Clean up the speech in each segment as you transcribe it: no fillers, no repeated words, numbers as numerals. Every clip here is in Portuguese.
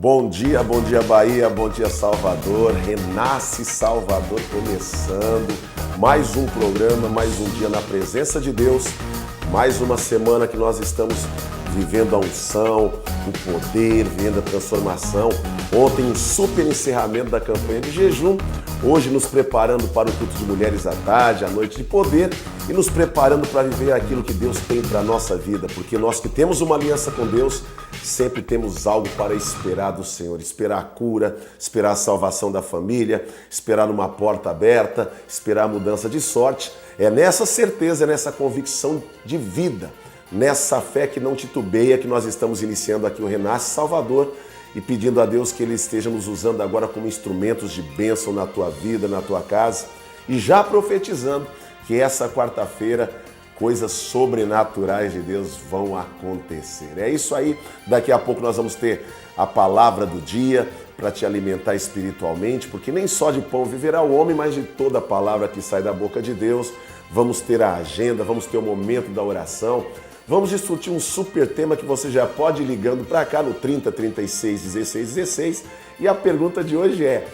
Bom dia Bahia, bom dia Salvador, Renasce Salvador começando, mais um programa, mais um dia na presença de Deus, mais uma semana que nós estamos vivendo a unção, o poder, vivendo a transformação. Ontem um super encerramento da campanha de jejum, hoje nos preparando para o culto de mulheres à tarde, à noite de poder e nos preparando para viver aquilo que Deus tem para a nossa vida, porque nós que temos uma aliança com Deus, sempre temos algo para esperar do Senhor, esperar a cura, esperar a salvação da família, esperar uma porta aberta, esperar a mudança de sorte. É nessa certeza, é nessa convicção de vida, nessa fé que não titubeia, que nós estamos iniciando aqui o Renasce Salvador e pedindo a Deus que Ele esteja nos usando agora como instrumentos de bênção na tua vida, na tua casa e já profetizando que essa quarta-feira coisas sobrenaturais de Deus vão acontecer. É isso aí, daqui a pouco nós vamos ter a palavra do dia para te alimentar espiritualmente, porque nem só de pão viverá o homem, mas de toda a palavra que sai da boca de Deus. Vamos ter a agenda, vamos ter o momento da oração, vamos discutir um super tema que você já pode ir ligando para cá no 30 36 16 16. E a pergunta de hoje é: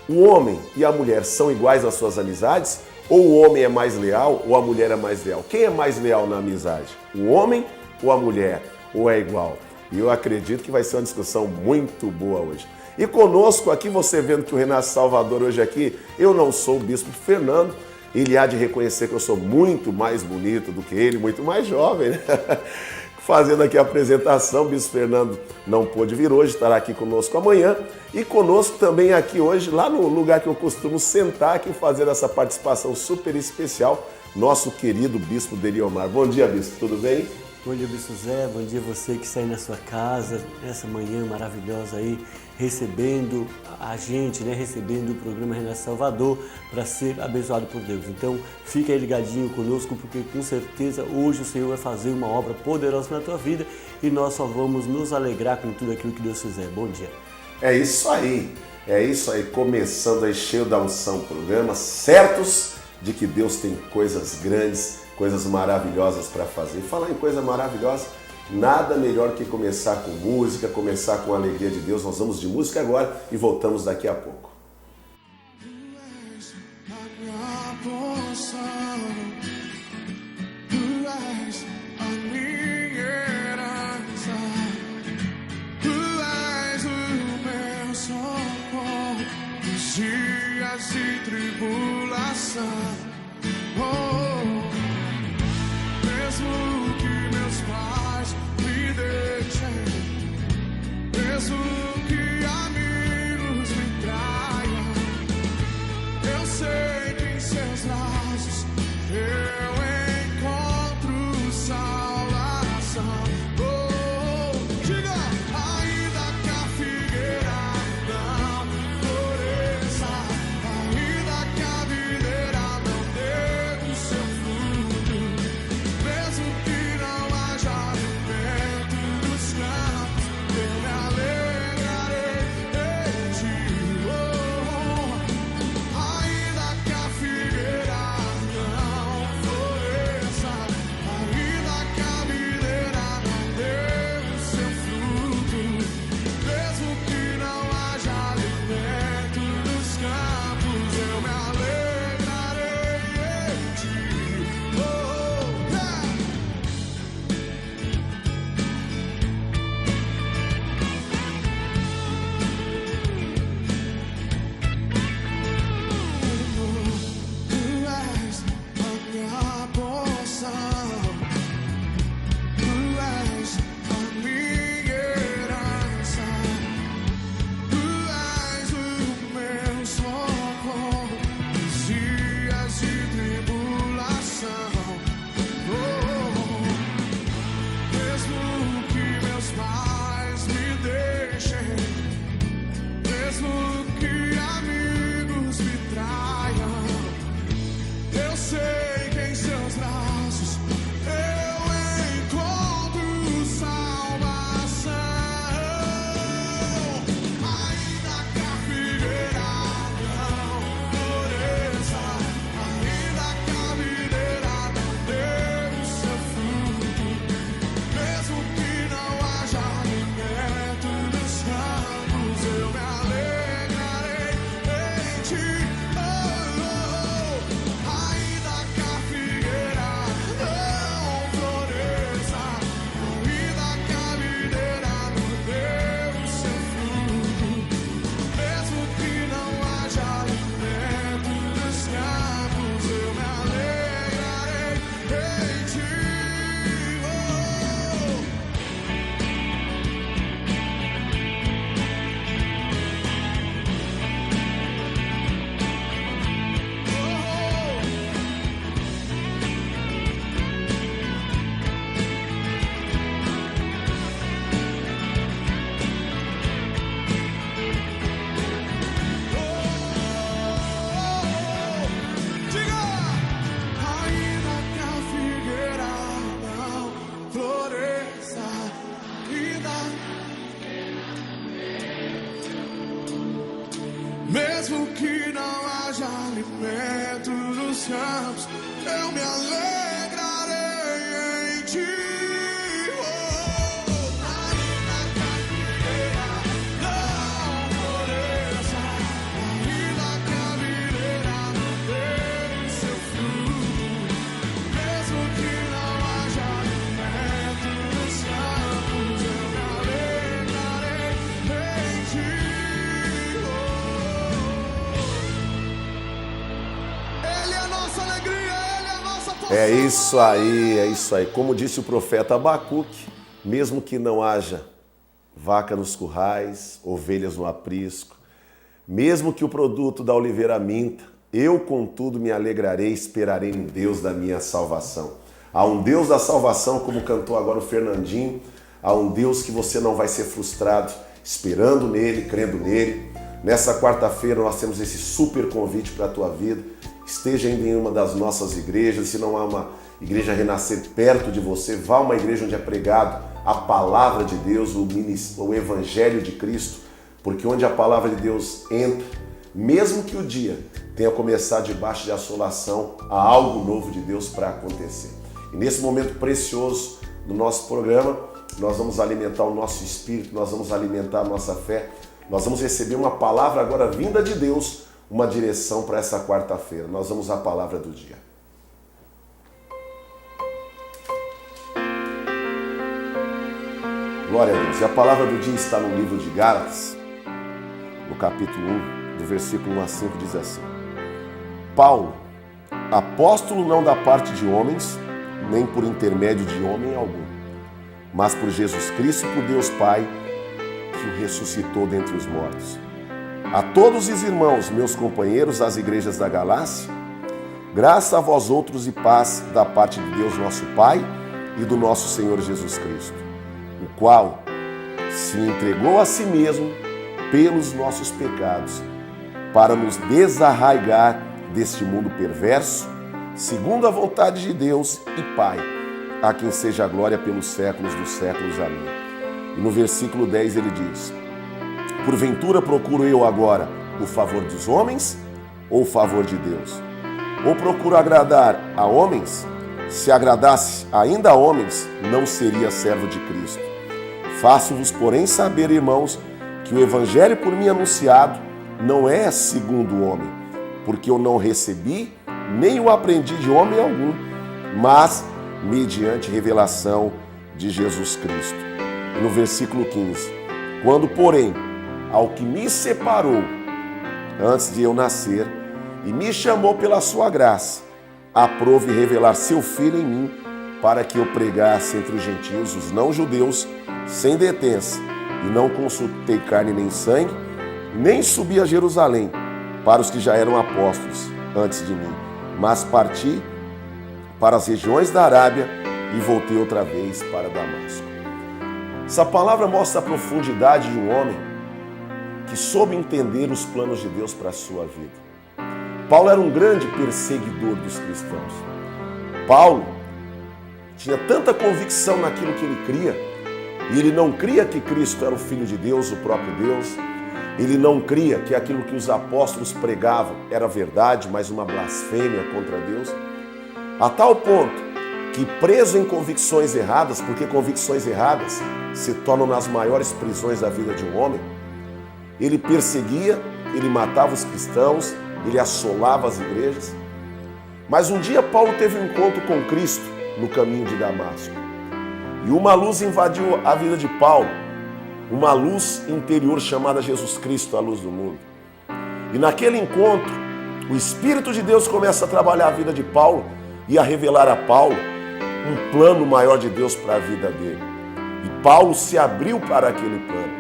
o homem e a mulher são iguais às suas amizades? Ou o homem é mais leal ou a mulher é mais leal? Quem é mais leal na amizade? O homem ou a mulher? Ou é igual? E eu acredito que vai ser uma discussão muito boa hoje. E conosco aqui, você vendo que o Renasce Salvador hoje aqui, eu não sou o Bispo Fernando, ele há de reconhecer que eu sou muito mais bonito do que ele, muito mais jovem, né? Fazendo aqui a apresentação, o Bispo Fernando não pôde vir hoje, estará aqui conosco amanhã. E conosco também aqui hoje, lá no lugar que eu costumo sentar aqui, fazer essa participação super especial, nosso querido Bispo Deriomar. Bom dia, Bispo, tudo bem? Bom dia, Bispo Zé, bom dia você que está aí na sua casa, nessa manhã maravilhosa aí, recebendo a gente, né? Recebendo o programa Renasce Salvador para ser abençoado por Deus. Então, fica aí ligadinho conosco, porque com certeza hoje o Senhor vai fazer uma obra poderosa na tua vida e nós só vamos nos alegrar com tudo aquilo que Deus fizer. Bom dia. É isso aí, começando aí cheio da unção programa, certos de que Deus tem coisas grandes, coisas maravilhosas para fazer. Falar em coisa maravilhosa, nada melhor que começar com música, começar com a alegria de Deus. Nós vamos de música agora e voltamos daqui a pouco. Dias de tribulação, mesmo que meus pais me deixem, mesmo que amigos me traiam, eu sei que em seus braços eu encontro salvação. Diga, ainda que a figueira não floresça, ainda que a videira não dê o seu fruto, mesmo que não haja vento dos campos, eu me Mesmo que não haja alimento nos campos, eu me alegrarei em ti. É isso aí, é isso aí. Como disse o profeta Abacuque, mesmo que não haja vaca nos currais, ovelhas no aprisco, mesmo que o produto da oliveira minta, eu, contudo, me alegrarei e esperarei no Deus da minha salvação. Há um Deus da salvação, como cantou agora o Fernandinho, há um Deus que você não vai ser frustrado, esperando nele, crendo nele. Nessa quarta-feira nós temos esse super convite para a tua vida. Esteja indo em uma das nossas igrejas, se não há uma igreja Renascer perto de você, vá a uma igreja onde é pregado a palavra de Deus, o Evangelho de Cristo, porque onde a palavra de Deus entra, mesmo que o dia tenha começado debaixo de assolação, há algo novo de Deus para acontecer. E nesse momento precioso do nosso programa, nós vamos alimentar o nosso espírito, nós vamos alimentar a nossa fé, nós vamos receber uma palavra agora vinda de Deus, uma direção para essa quarta-feira. Nós vamos à palavra do dia. Glória a Deus. E a palavra do dia está no livro de Gálatas, no capítulo 1, do versículo 1 a 5, diz assim: Paulo, apóstolo não da parte de homens, nem por intermédio de homem algum, mas por Jesus Cristo e por Deus Pai, que o ressuscitou dentre os mortos. A todos os irmãos, meus companheiros das igrejas da Galácia, graça a vós outros e paz da parte de Deus nosso Pai e do nosso Senhor Jesus Cristo, o qual se entregou a si mesmo pelos nossos pecados, para nos desarraigar deste mundo perverso, segundo a vontade de Deus e Pai, a quem seja a glória pelos séculos dos séculos. Amém. E no versículo 10 ele diz: porventura procuro eu agora o favor dos homens ou o favor de Deus? Ou procuro agradar a homens? Se agradasse ainda a homens, não seria servo de Cristo. Faço-vos, porém, saber, irmãos, que o evangelho por mim anunciado não é segundo o homem, porque eu não recebi, nem o aprendi de homem algum, mas mediante revelação de Jesus Cristo. E no versículo 15: quando, porém, ao que me separou antes de eu nascer e me chamou pela sua graça, aprove revelar seu Filho em mim, para que eu pregasse entre os gentios, os não-judeus, sem detença, e não consultei carne nem sangue, nem subi a Jerusalém para os que já eram apóstolos antes de mim, mas parti para as regiões da Arábia e voltei outra vez para Damasco. Essa palavra mostra a profundidade de um homem que soube entender os planos de Deus para a sua vida. Paulo era um grande perseguidor dos cristãos. Paulo tinha tanta convicção naquilo que ele cria, e ele não cria que Cristo era o Filho de Deus, o próprio Deus. Ele não cria que aquilo que os apóstolos pregavam era verdade, mas uma blasfêmia contra Deus. A tal ponto que, preso em convicções erradas, porque convicções erradas se tornam nas maiores prisões da vida de um homem, ele perseguia, ele matava os cristãos, ele assolava as igrejas. Mas um dia Paulo teve um encontro com Cristo no caminho de Damasco. E uma luz invadiu a vida de Paulo, uma luz interior chamada Jesus Cristo, a luz do mundo. E naquele encontro, o Espírito de Deus começa a trabalhar a vida de Paulo e a revelar a Paulo um plano maior de Deus para a vida dele. E Paulo se abriu para aquele plano.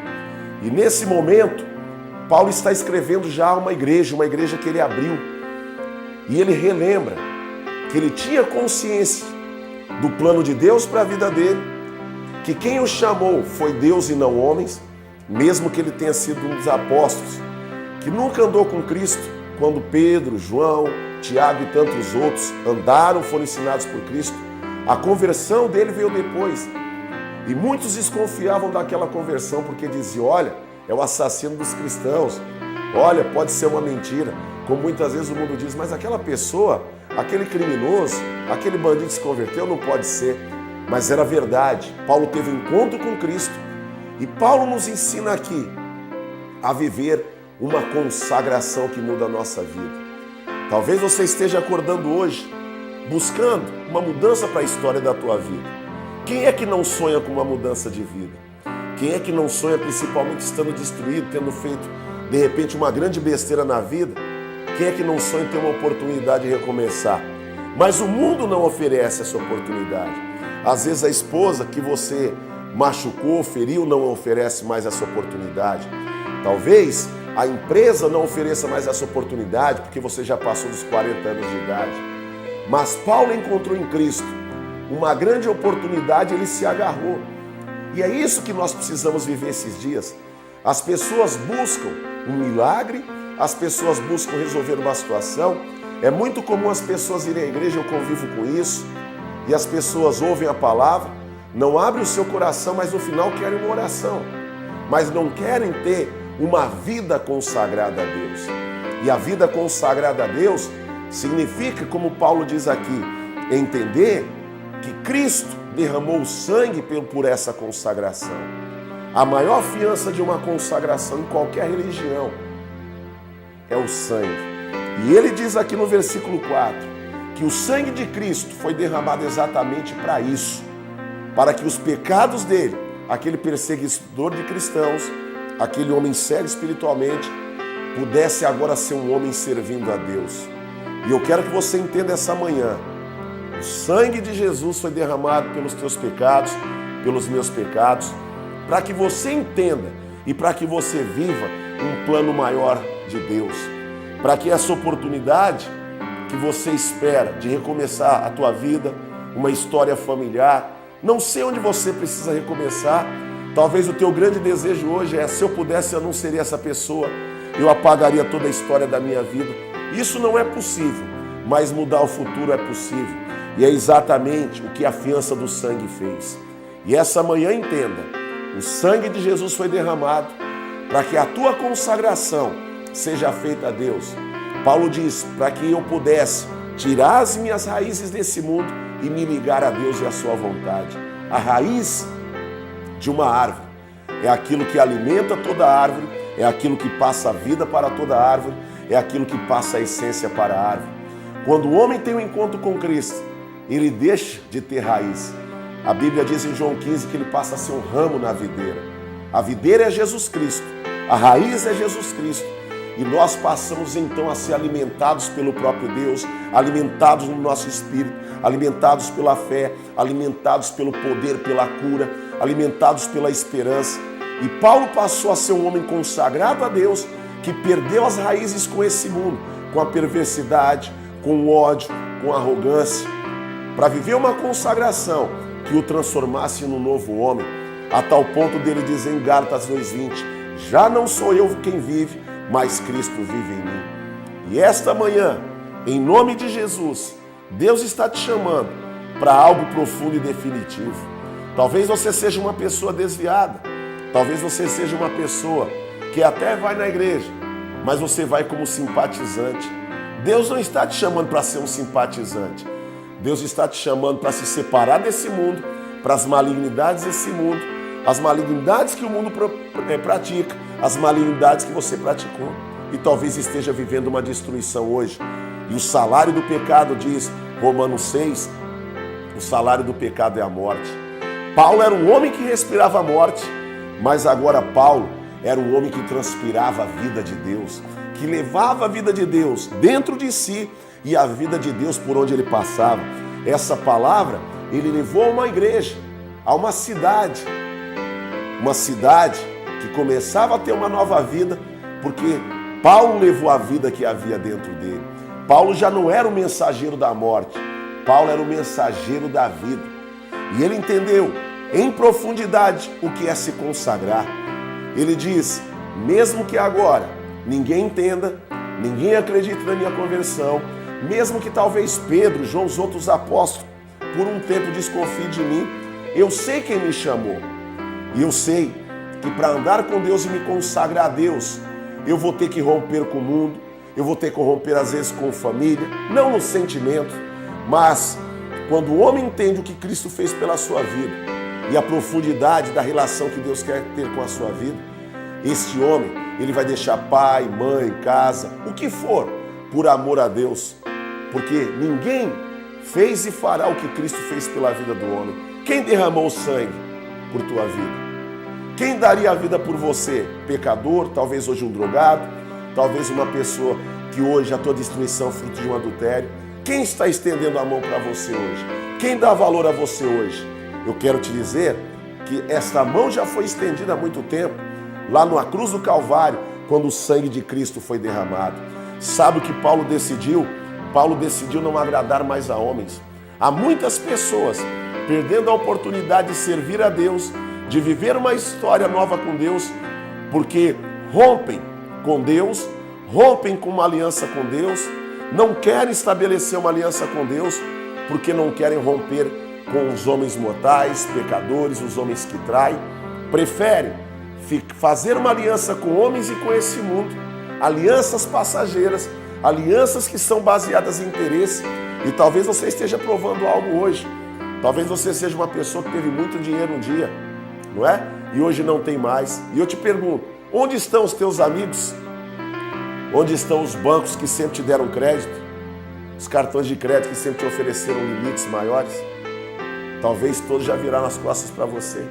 E nesse momento, Paulo está escrevendo já uma igreja que ele abriu. E ele relembra que ele tinha consciência do plano de Deus para a vida dele, que quem o chamou foi Deus e não homens, mesmo que ele tenha sido um dos apóstolos, que nunca andou com Cristo, quando Pedro, João, Tiago e tantos outros andaram, foram ensinados por Cristo. A conversão dele veio depois. E muitos desconfiavam daquela conversão, porque diziam: olha, é o assassino dos cristãos. Olha, pode ser uma mentira, como muitas vezes o mundo diz, mas aquela pessoa, aquele criminoso, aquele bandido que se converteu, não pode ser. Mas era verdade. Paulo teve um encontro com Cristo. E Paulo nos ensina aqui a viver uma consagração que muda a nossa vida. Talvez você esteja acordando hoje, buscando uma mudança para a história da tua vida. Quem é que não sonha com uma mudança de vida? Quem é que não sonha, principalmente estando destruído, tendo feito, de repente, uma grande besteira na vida? Quem é que não sonha em ter uma oportunidade de recomeçar? Mas o mundo não oferece essa oportunidade. Às vezes a esposa que você machucou, feriu, não oferece mais essa oportunidade. Talvez a empresa não ofereça mais essa oportunidade porque você já passou dos 40 anos de idade. Mas Paulo encontrou em Cristo uma grande oportunidade, ele se agarrou. E é isso que nós precisamos viver esses dias. As pessoas buscam um milagre, as pessoas buscam resolver uma situação. É muito comum as pessoas irem à igreja, eu convivo com isso, e as pessoas ouvem a palavra, não abrem o seu coração, mas no final querem uma oração. Mas não querem ter uma vida consagrada a Deus. E a vida consagrada a Deus significa, como Paulo diz aqui, entender que Cristo derramou o sangue por essa consagração. A maior fiança de uma consagração em qualquer religião é o sangue. E ele diz aqui no versículo 4, que o sangue de Cristo foi derramado exatamente para isso, para que os pecados dele, aquele perseguidor de cristãos, aquele homem cego espiritualmente, pudesse agora ser um homem servindo a Deus. E eu quero que você entenda essa manhã, o sangue de Jesus foi derramado pelos teus pecados, pelos meus pecados, para que você entenda e para que você viva um plano maior de Deus, para que essa oportunidade que você espera de recomeçar a tua vida, uma história familiar, não sei onde você precisa recomeçar, talvez o teu grande desejo hoje é, se eu pudesse eu não seria essa pessoa, eu apagaria toda a história da minha vida. Isso não é possível, mas mudar o futuro é possível. E é exatamente o que a fiança do sangue fez. E essa manhã entenda, o sangue de Jesus foi derramado para que a tua consagração seja feita a Deus. Paulo diz, para que eu pudesse tirar as minhas raízes desse mundo e me ligar a Deus e a sua vontade. A raiz de uma árvore é aquilo que alimenta toda a árvore, é aquilo que passa a vida para toda a árvore, é aquilo que passa a essência para a árvore. Quando o homem tem um encontro com Cristo, ele deixa de ter raiz. A Bíblia diz em João 15 que ele passa a ser um ramo na videira. A videira é Jesus Cristo, a raiz é Jesus Cristo. E nós passamos então a ser alimentados pelo próprio Deus, alimentados no nosso espírito, alimentados pela fé, alimentados pelo poder, pela cura, alimentados pela esperança. E Paulo passou a ser um homem consagrado a Deus, que perdeu as raízes com esse mundo, com a perversidade, com o ódio, com a arrogância, para viver uma consagração que o transformasse num novo homem, a tal ponto dele dizer em Gálatas 2:20, já não sou eu quem vive, mas Cristo vive em mim. E esta manhã, em nome de Jesus, Deus está te chamando para algo profundo e definitivo. Talvez você seja uma pessoa desviada, talvez você seja uma pessoa que até vai na igreja, mas você vai como simpatizante. Deus não está te chamando para ser um simpatizante. Deus está te chamando para se separar desse mundo, para as malignidades desse mundo, as malignidades que o mundo pratica, as malignidades que você praticou. E talvez esteja vivendo uma destruição hoje. E o salário do pecado, diz Romanos 6, o salário do pecado é a morte. Paulo era um homem que respirava a morte, mas agora Paulo era um homem que transpirava a vida de Deus, que levava a vida de Deus dentro de si e a vida de Deus por onde ele passava. Essa palavra ele levou a uma igreja, a uma cidade que começava a ter uma nova vida, porque Paulo levou a vida que havia dentro dele. Paulo já não era o mensageiro da morte, Paulo era o mensageiro da vida. E ele entendeu em profundidade o que é se consagrar. Ele diz, mesmo que agora ninguém entenda, ninguém acredite na minha conversão, mesmo que talvez Pedro, João, os outros apóstolos, por um tempo desconfiem de mim, eu sei quem me chamou. E eu sei que para andar com Deus e me consagrar a Deus, eu vou ter que romper com o mundo, eu vou ter que romper às vezes com família, não no sentimento, mas quando o homem entende o que Cristo fez pela sua vida e a profundidade da relação que Deus quer ter com a sua vida, este homem, ele vai deixar pai, mãe, casa, o que for, por amor a Deus, porque ninguém fez e fará o que Cristo fez pela vida do homem. Quem derramou sangue por tua vida? Quem daria a vida por você? Pecador, talvez hoje um drogado, talvez uma pessoa que hoje a tua destruição é fruto de um adultério. Quem está estendendo a mão para você hoje? Quem dá valor a você hoje? Eu quero te dizer que esta mão já foi estendida há muito tempo, lá na cruz do Calvário, quando o sangue de Cristo foi derramado. Sabe o que Paulo decidiu? Paulo decidiu não agradar mais a homens. Há muitas pessoas perdendo a oportunidade de servir a Deus, de viver uma história nova com Deus, porque rompem com Deus, rompem com uma aliança com Deus, não querem estabelecer uma aliança com Deus, porque não querem romper com os homens mortais, pecadores, os homens que traem, preferem fazer uma aliança com homens e com esse mundo, alianças passageiras, alianças que são baseadas em interesse, e talvez você esteja provando algo hoje, talvez você seja uma pessoa que teve muito dinheiro um dia, não é? E hoje não tem mais. E eu te pergunto, onde estão os teus amigos? Onde estão os bancos que sempre te deram crédito? Os cartões de crédito que sempre te ofereceram limites maiores? Talvez todos já viraram as costas para você.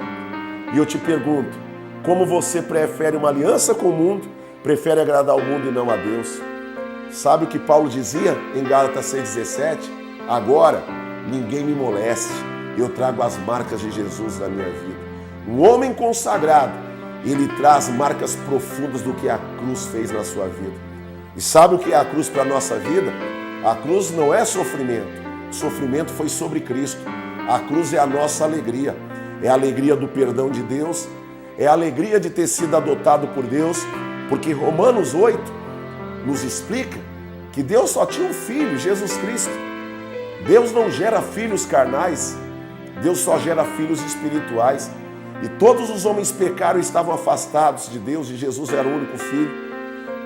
E eu te pergunto, como você prefere uma aliança com o mundo, prefere agradar ao mundo e não a Deus? Sabe o que Paulo dizia em Gálatas 6,17? Agora, ninguém me moleste, eu trago as marcas de Jesus na minha vida. Um homem consagrado, ele traz marcas profundas do que a cruz fez na sua vida. E sabe o que é a cruz para a nossa vida? A cruz não é sofrimento. O sofrimento foi sobre Cristo. A cruz é a nossa alegria. É a alegria do perdão de Deus. É a alegria de ter sido adotado por Deus. Porque Romanos 8 nos explica que Deus só tinha um filho, Jesus Cristo. Deus não gera filhos carnais. Deus só gera filhos espirituais. E todos os homens pecaram e estavam afastados de Deus, e Jesus era o único filho.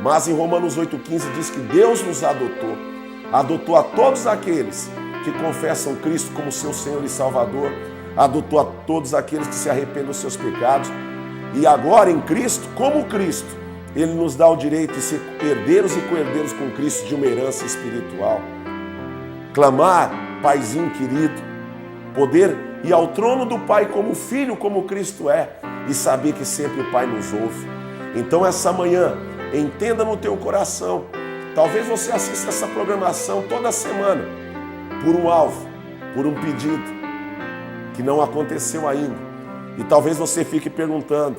Mas em Romanos 8,15 diz que Deus nos adotou. Adotou a todos aqueles que confessam Cristo como seu Senhor e Salvador. Adotou a todos aqueles que se arrependem dos seus pecados. E agora em Cristo, como Cristo, Ele nos dá o direito de ser herdeiros e co-herdeiros com Cristo de uma herança espiritual. Clamar, Paizinho querido, poder ir ao trono do Pai como filho, como Cristo é, e saber que sempre o Pai nos ouve. Então essa manhã, entenda no teu coração, talvez você assista essa programação toda semana, por um alvo, por um pedido, que não aconteceu ainda. E talvez você fique perguntando,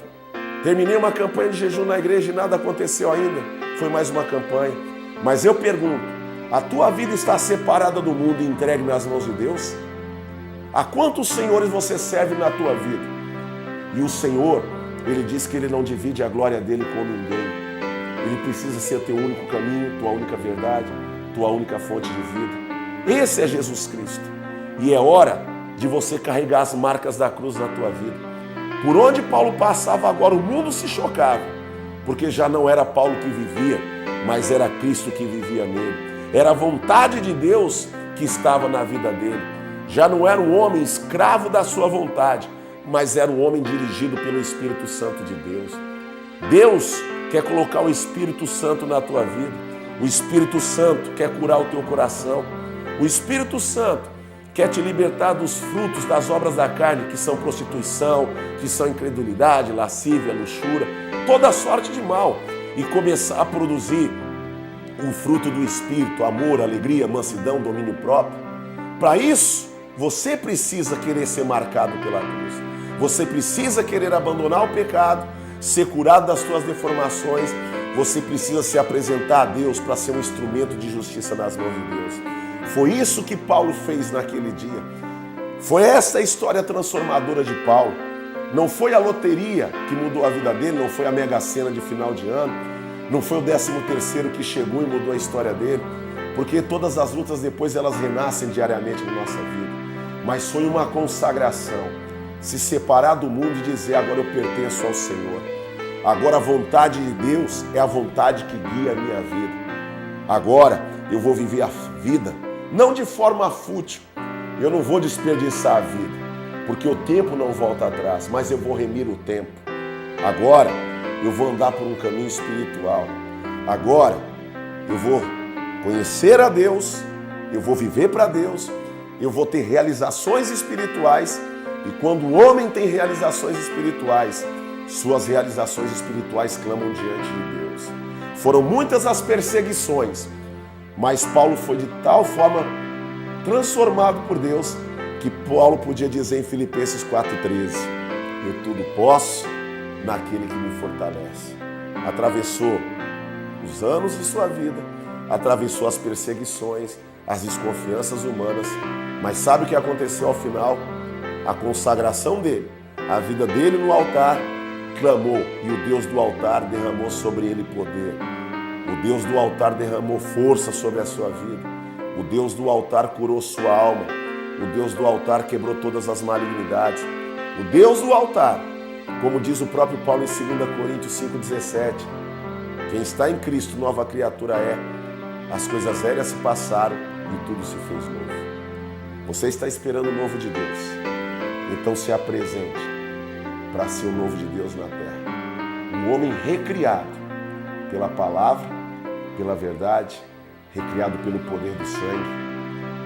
terminei uma campanha de jejum na igreja e nada aconteceu ainda, foi mais uma campanha. Mas eu pergunto, a tua vida está separada do mundo e entregue nas mãos de Deus? A quantos senhores você serve na tua vida? E o Senhor, Ele diz que Ele não divide a glória dEle com ninguém. Ele precisa ser teu único caminho, tua única verdade, tua única fonte de vida. Esse é Jesus Cristo. E é hora de você carregar as marcas da cruz na tua vida. Por onde Paulo passava agora, o mundo se chocava. Porque já não era Paulo que vivia, mas era Cristo que vivia nele. Era a vontade de Deus que estava na vida dele. Já não era um homem escravo da sua vontade, mas era um homem dirigido pelo Espírito Santo de Deus. Deus quer colocar o Espírito Santo na tua vida. O Espírito Santo quer curar o teu coração. O Espírito Santo quer te libertar dos frutos das obras da carne, que são prostituição, que são incredulidade, lascívia, luxúria, toda sorte de mal, e começar a produzir o fruto do Espírito, amor, alegria, mansidão, domínio próprio. Para isso, você precisa querer ser marcado pela cruz. Você precisa querer abandonar o pecado, ser curado das suas deformações. Você precisa se apresentar a Deus para ser um instrumento de justiça nas mãos de Deus. Foi isso que Paulo fez naquele dia. Foi essa a história transformadora de Paulo. Não foi a loteria que mudou a vida dele, não foi a Mega Sena de final de ano, não foi o 13º que chegou e mudou a história dele, porque todas as lutas depois elas renascem diariamente na nossa vida. Mas foi uma consagração, se separar do mundo e dizer, agora eu pertenço ao Senhor. Agora a vontade de Deus é a vontade que guia a minha vida. Agora eu vou viver a vida, não de forma fútil. Eu não vou desperdiçar a vida, porque o tempo não volta atrás, mas eu vou remir o tempo. Agora eu vou andar por um caminho espiritual. Agora eu vou conhecer a Deus, eu vou viver para Deus, eu vou ter realizações espirituais. E quando o homem tem realizações espirituais, suas realizações espirituais clamam diante de Deus. Foram muitas as perseguições, mas Paulo foi de tal forma transformado por Deus que Paulo podia dizer em Filipenses 4,13: eu tudo posso naquele que me fortalece. Atravessou os anos de sua vida, atravessou as perseguições, as desconfianças humanas, mas sabe o que aconteceu ao final? A consagração dele, a vida dele no altar, clamou, e o Deus do altar derramou sobre ele poder. O Deus do altar derramou força sobre a sua vida. O Deus do altar curou sua alma. O Deus do altar quebrou todas as malignidades. O Deus do altar, como diz o próprio Paulo em 2 Coríntios 5,17, quem está em Cristo, nova criatura é. As coisas velhas se passaram e tudo se fez novo. Você está esperando o novo de Deus. Então se apresente para ser o novo de Deus na terra. Um homem recriado pela palavra, pela verdade, recriado pelo poder do sangue.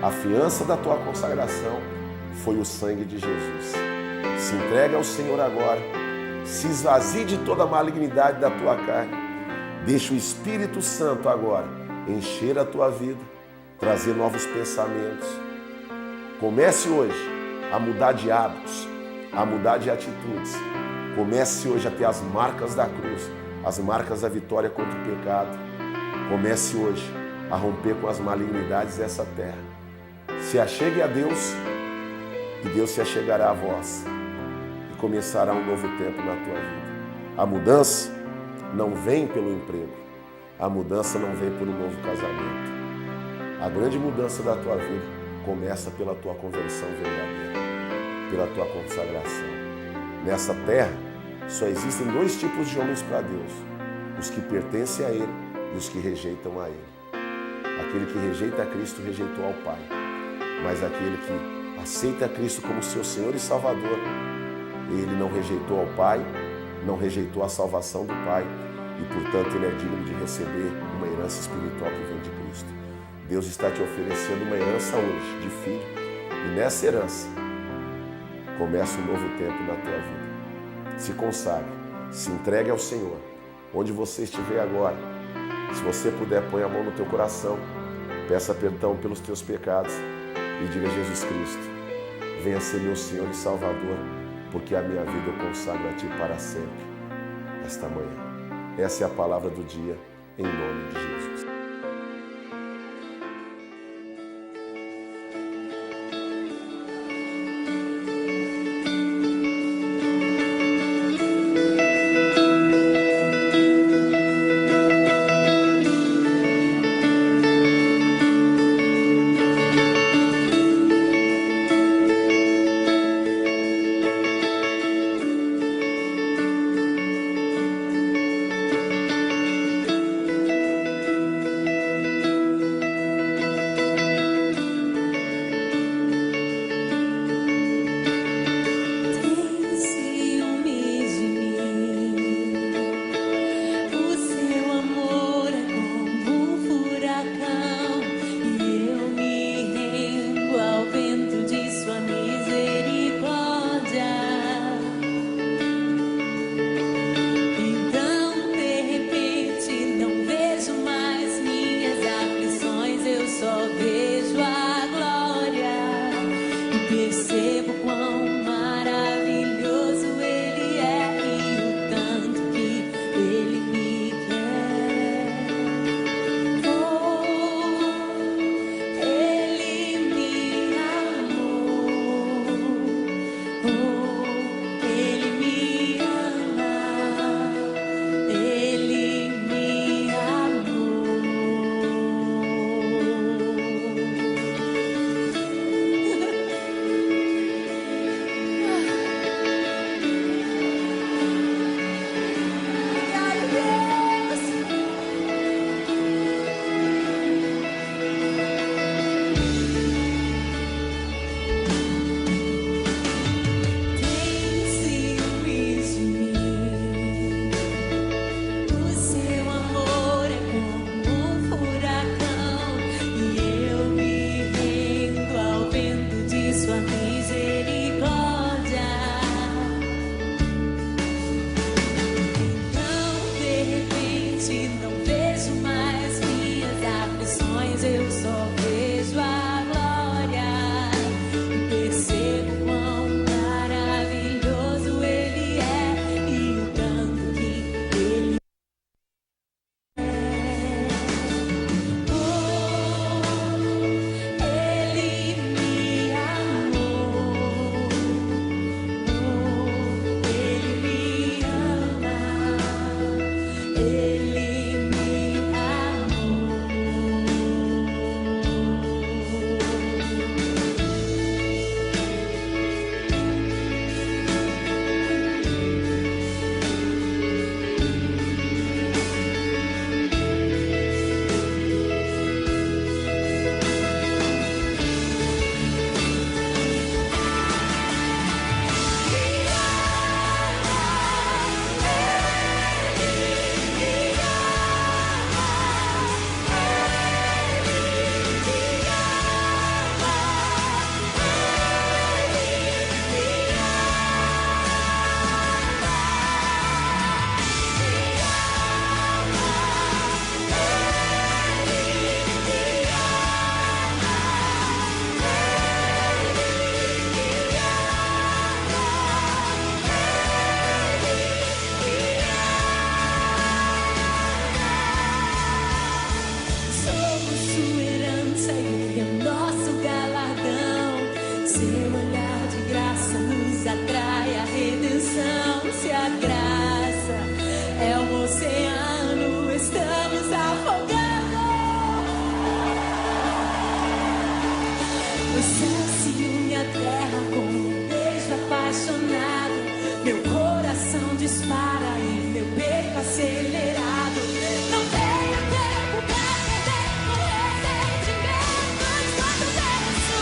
A fiança da tua consagração foi o sangue de Jesus. Se entregue ao Senhor agora. Se esvazie de toda a malignidade da tua carne. Deixa o Espírito Santo agora encher a tua vida, trazer novos pensamentos. Comece hoje a mudar de hábitos, a mudar de atitudes. Comece hoje a ter as marcas da cruz, as marcas da vitória contra o pecado. Comece hoje a romper com as malignidades dessa terra. Se achegue a Deus e Deus se achegará a vós. E começará um novo tempo na tua vida. A mudança não vem pelo emprego. A mudança não vem por um novo casamento. A grande mudança da tua vida começa pela tua conversão verdadeira, pela tua consagração. Nessa terra só existem dois tipos de homens para Deus: os que pertencem a Ele e os que rejeitam a Ele. Aquele que rejeita a Cristo rejeitou ao Pai, mas aquele que aceita a Cristo como seu Senhor e Salvador, ele não rejeitou ao Pai, não rejeitou a salvação do Pai e, portanto, ele é digno de receber uma herança espiritual que vem de Cristo. Deus está te oferecendo uma herança hoje de filho, e nessa herança começa um novo tempo na tua vida. Se consagre, se entregue ao Senhor, onde você estiver agora. Se você puder, põe a mão no teu coração, peça perdão pelos teus pecados e diga: Jesus Cristo, venha ser meu Senhor e Salvador, porque a minha vida eu consagro a Ti para sempre, esta manhã. Essa é a palavra do dia, em nome de Jesus. justiça, Ele é o nosso galardão. Seu olhar de graça nos atrai a redenção. Se a graça é um oceano, estamos afogando. O céu se une à terra com um beijo apaixonado. Meu coração dispara e meu peito acelerado. Não tenho tempo pra perder com ressentimentos. Quando penso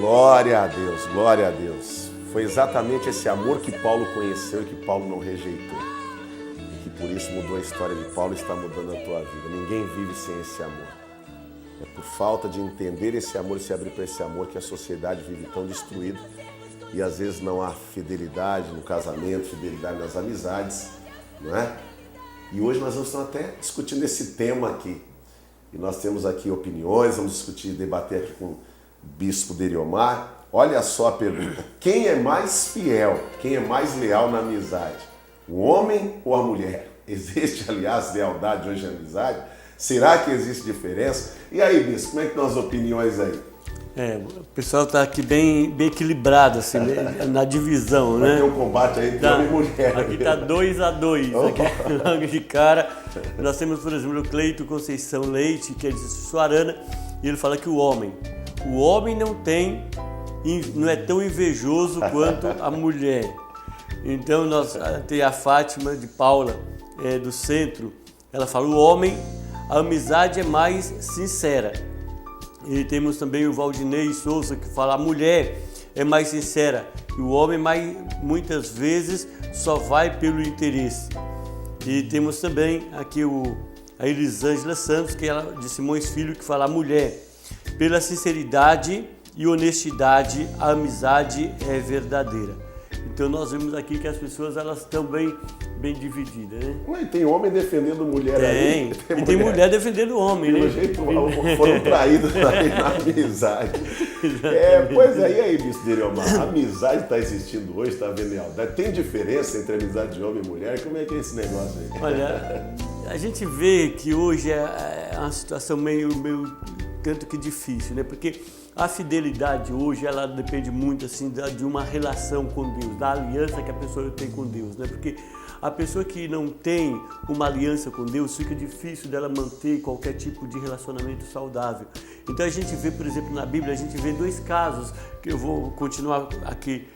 Glória a Deus, glória a Deus. Foi exatamente esse amor que Paulo conheceu e que Paulo não rejeitou. E que por isso mudou a história de Paulo e está mudando a tua vida. Ninguém vive sem esse amor. É por falta de entender esse amor e se abrir para esse amor que a sociedade vive tão destruída. E às vezes não há fidelidade no casamento, fidelidade nas amizades, não é? E hoje nós vamos estar até discutindo esse tema aqui. E nós temos aqui opiniões, vamos discutir, debater aqui com o Bispo Deriomar. Olha só a pergunta: quem é mais fiel, quem é mais leal na amizade? O homem ou a mulher? Existe, aliás, lealdade hoje na amizade? Será que existe diferença? E aí, Bispo, como é que estão as opiniões aí? O pessoal está aqui bem equilibrado, assim, na divisão, né? Tem um combate aí entre homem e mulher. Aqui está 2-2, aqui de cara. Nós temos, por exemplo, o Cleito Conceição Leite, que é de Suarana, e ele fala que o homem não é tão invejoso quanto a mulher. Então, nós tem a Fátima de Paula, do centro, ela fala: o homem, a amizade é mais sincera. E temos também o Valdinei Souza, que fala: a mulher é mais sincera e o homem muitas vezes só vai pelo interesse. E temos também aqui a Elisângela Santos, que é de Simões Filho, que fala: a mulher, pela sinceridade e honestidade, a amizade é verdadeira. Então nós vemos aqui que as pessoas elas estão bem divididas, né? Ué, tem homem defendendo mulher aí. Tem mulher defendendo homem, né? Pelo jeito foram traídos na amizade. Pois é, e aí, Bispo Deriomar? A amizade está existindo hoje, está havendo lealdade. Tem diferença entre amizade de homem e mulher? Como é que é esse negócio aí? Olha, a gente vê que hoje é uma situação meio tanto que difícil, né? Porque a fidelidade hoje, ela depende muito assim de uma relação com Deus, da aliança que a pessoa tem com Deus, né? Porque a pessoa que não tem uma aliança com Deus, fica difícil dela manter qualquer tipo de relacionamento saudável. Então a gente vê, por exemplo, na Bíblia, a gente vê 2 casos, que eu vou continuar aqui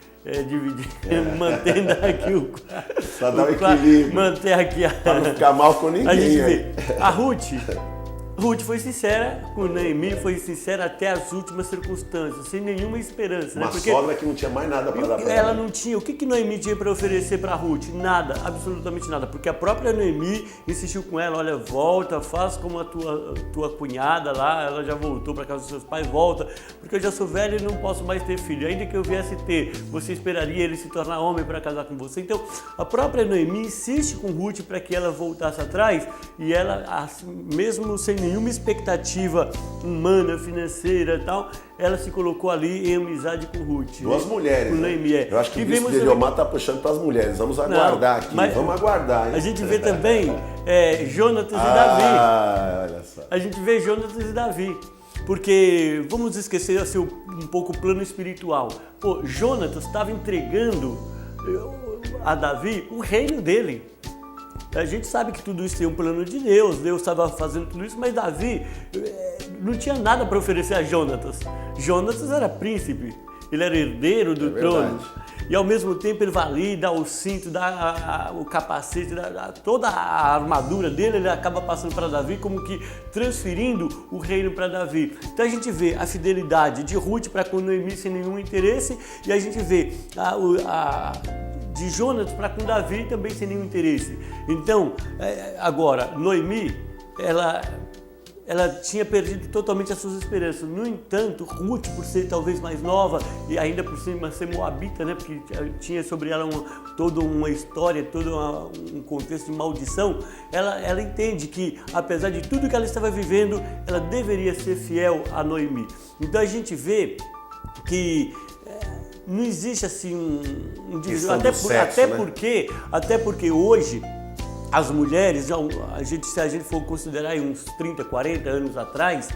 dividindo, mantendo aqui Pra dar o equilíbrio. Manter aqui para não ficar mal com ninguém. A gente vê a Ruth, Ruth foi sincera com Noemi, foi sincera até as últimas circunstâncias, sem nenhuma esperança. Uma sogra que não tinha mais nada para dar para ela. Não tinha. O que Noemi tinha para oferecer para Ruth? Nada, absolutamente nada. Porque a própria Noemi insistiu com ela, olha, volta, faz como a tua cunhada lá, ela já voltou para casa dos seus pais, volta, porque eu já sou velha e não posso mais ter filho. Ainda que eu viesse ter, você esperaria ele se tornar homem para casar com você? Então, a própria Noemi insiste com Ruth para que ela voltasse atrás e ela, mesmo sem nenhuma expectativa humana, financeira e tal, ela se colocou ali em amizade com Ruth. Duas mulheres, com Noemi, né? Eu acho que o bispo de Eliomar está puxando para as mulheres. Vamos aguardar aqui, vamos aguardar. Hein? A gente vê também Jonatas e Davi. Olha só. A gente vê Jonatas e Davi. Porque vamos esquecer assim, um pouco o plano espiritual. Pô, Jonatas estava entregando a Davi o reino dele. A gente sabe que tudo isso tem um plano de Deus estava fazendo tudo isso, mas Davi não tinha nada para oferecer a Jonatas. Jonatas era príncipe, ele era herdeiro do trono. E ao mesmo tempo ele vai ali, dá o cinto, dá o capacete, dá toda a armadura dele, ele acaba passando para Davi, como que transferindo o reino para Davi. Então a gente vê a fidelidade de Ruth para com Noemi sem nenhum interesse, e a gente vê de Jonatas para com Davi também sem nenhum interesse. Então, agora, Noemi, ela tinha perdido totalmente as suas esperanças. No entanto, Ruth, por ser talvez mais nova e ainda por cima ser moabita, né, porque tinha sobre ela toda uma história, todo um contexto de maldição, ela entende que, apesar de tudo que ela estava vivendo, ela deveria ser fiel a Noemi. Então a gente vê que não existe assim um divisor, até porque hoje as mulheres, se a gente for considerar aí uns 30, 40 anos atrás,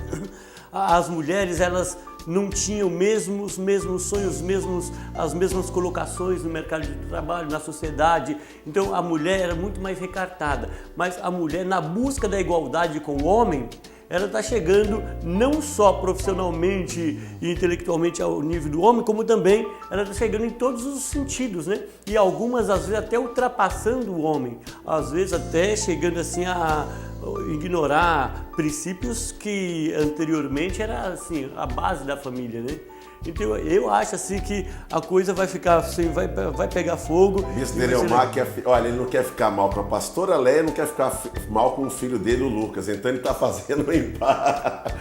as mulheres elas não tinham os mesmos sonhos, as mesmas colocações no mercado de trabalho, na sociedade. Então a mulher era muito mais recatada, mas a mulher, na busca da igualdade com o homem, ela está chegando não só profissionalmente e intelectualmente ao nível do homem, como também ela está chegando em todos os sentidos, né? E algumas, às vezes, até ultrapassando o homem. Às vezes, até chegando assim a ignorar princípios que anteriormente era assim, a base da família, né? Então eu acho assim que a coisa vai ficar assim, vai pegar fogo. Bispo de Eliomar olha, ele não quer ficar mal com a pastora Léia, não quer ficar mal com o filho dele, o Lucas, então ele está fazendo um empate.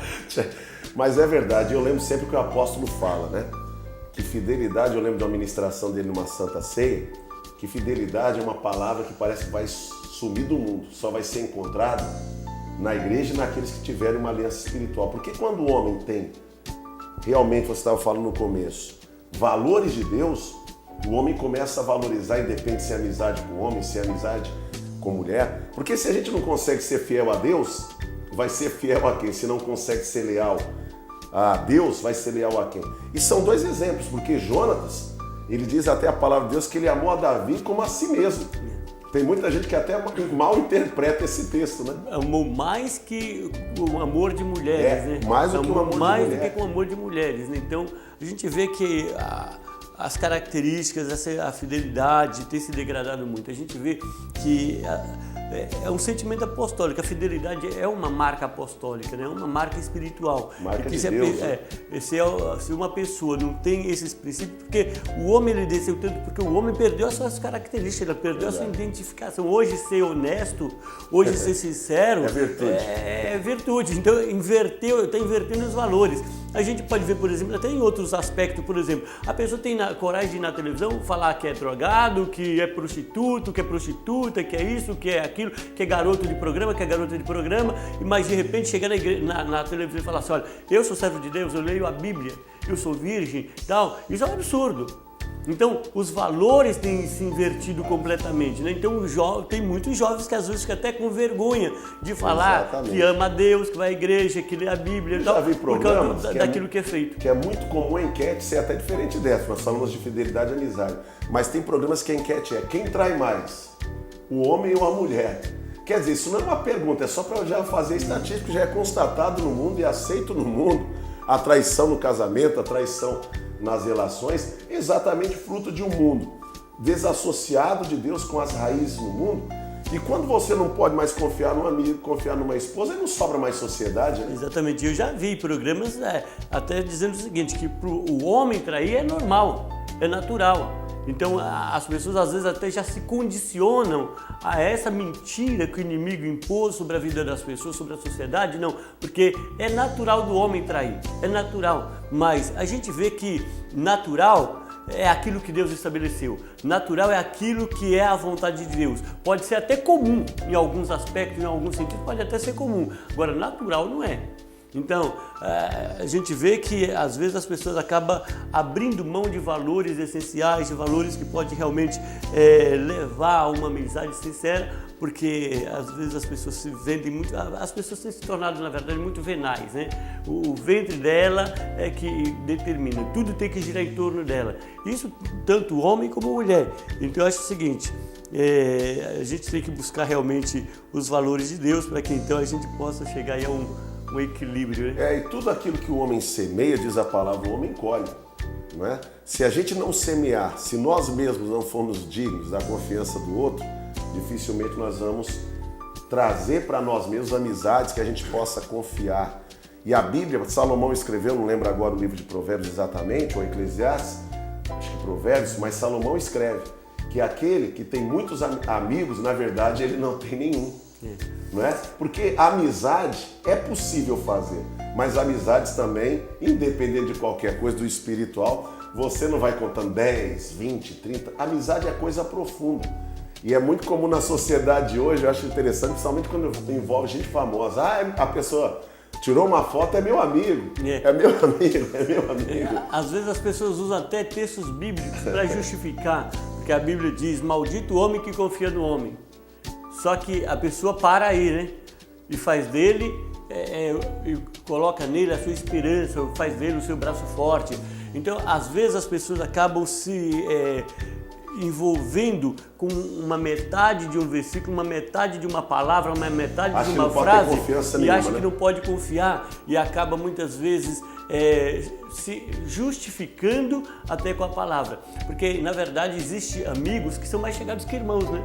Mas é verdade, eu lembro sempre que o apóstolo fala, né? Que fidelidade, eu lembro de uma ministração dele numa Santa Ceia, que fidelidade é uma palavra que parece que vai sumir do mundo, só vai ser encontrada na igreja e naqueles que tiverem uma aliança espiritual. Porque quando o homem tem realmente, você estava falando no começo, valores de Deus, o homem começa a valorizar, independente se é amizade com homem, se é amizade com mulher. Porque se a gente não consegue ser fiel a Deus, vai ser fiel a quem? Se não consegue ser leal a Deus, vai ser leal a quem? E são dois exemplos, porque Jonatas, ele diz até a palavra de Deus que ele amou a Davi como a si mesmo. Tem muita gente que até mal interpreta esse texto, né? Amor mais que o amor de mulheres, né? Mais do que o amor de mulheres. Mais do que com o amor de mulheres, né? Então, a gente vê que as características, a fidelidade tem se degradado muito. A gente vê que é um sentimento apostólico. A fidelidade é uma marca apostólica, né? Uma marca espiritual. Marca de Deus. Se uma pessoa não tem esses princípios, porque o homem ele desceu tanto, porque o homem perdeu as suas características, ele perdeu a sua identificação. Hoje ser honesto, hoje ser sincero é virtude. É virtude. Então está invertendo os valores. A gente pode ver, por exemplo, até em outros aspectos, por exemplo, a pessoa tem coragem de ir na televisão falar que é drogado, que é prostituto, que é prostituta, que é isso, que é aquilo, que é garoto de programa, que é garota de programa, mas de repente chegar na televisão e falar assim, olha, eu sou servo de Deus, eu leio a Bíblia, eu sou virgem e tal. Isso é um absurdo. Então, os valores têm se invertido completamente, né? Então, tem muitos jovens que às vezes ficam até com vergonha de falar Exatamente. Que ama a Deus, que vai à igreja, que lê a Bíblia e tal, por causa daquilo que é feito. Que é muito comum a enquete ser até diferente dessa, nós falamos de fidelidade e amizade, mas tem programas que a enquete é quem trai mais, o homem ou a mulher? Quer dizer, isso não é uma pergunta, é só para já fazer estatística, já é constatado no mundo e aceito no mundo a traição no casamento, a traição nas relações, exatamente fruto de um mundo desassociado de Deus com as raízes no mundo. E quando você não pode mais confiar num amigo, confiar numa esposa, aí não sobra mais sociedade, né? Exatamente. Eu já vi programas até dizendo o seguinte, que o homem trair é normal, é natural. Então as pessoas às vezes até já se condicionam a essa mentira que o inimigo impôs sobre a vida das pessoas, sobre a sociedade, não, porque é natural do homem trair, é natural, mas a gente vê que natural é aquilo que Deus estabeleceu, natural é aquilo que é a vontade de Deus, pode ser até comum em alguns aspectos, em alguns sentidos pode até ser comum, agora natural não é. Então, a gente vê que às vezes as pessoas acabam abrindo mão de valores essenciais, de valores que podem realmente levar a uma amizade sincera, porque às vezes as pessoas se vendem muito, as pessoas têm se tornado, na verdade, muito venais, né? O ventre dela é que determina, tudo tem que girar em torno dela. Isso tanto homem como mulher. Então eu acho o seguinte, a gente tem que buscar realmente os valores de Deus para que então a gente possa chegar aí a um equilíbrio, né? E tudo aquilo que o homem semeia, diz a palavra, o homem colhe, não é? Se a gente não semear, se nós mesmos não formos dignos da confiança do outro, dificilmente nós vamos trazer para nós mesmos amizades que a gente possa confiar. E a Bíblia, Salomão escreveu, não lembro agora o livro de Provérbios exatamente, ou Eclesiastes, acho que Provérbios, mas Salomão escreve que aquele que tem muitos amigos, na verdade, ele não tem nenhum. Não é? Porque a amizade é possível fazer, mas amizades também, independente de qualquer coisa do espiritual, você não vai contando 10, 20, 30, amizade é coisa profunda. E é muito comum na sociedade de hoje, eu acho interessante, principalmente quando envolve gente famosa. A pessoa tirou uma foto, é meu amigo, é meu amigo, é meu amigo. Às vezes as pessoas usam até textos bíblicos para justificar, porque a Bíblia diz, maldito o homem que confia no homem. Só que a pessoa para aí, né? E faz dele, e coloca nele a sua esperança, faz dele o seu braço forte. Então, às vezes as pessoas acabam se envolvendo com uma metade de um versículo, uma metade de uma palavra, uma metade de uma frase e acha que não pode confiar e acaba muitas vezes se justificando até com a palavra. Porque, na verdade, existem amigos que são mais chegados que irmãos, né?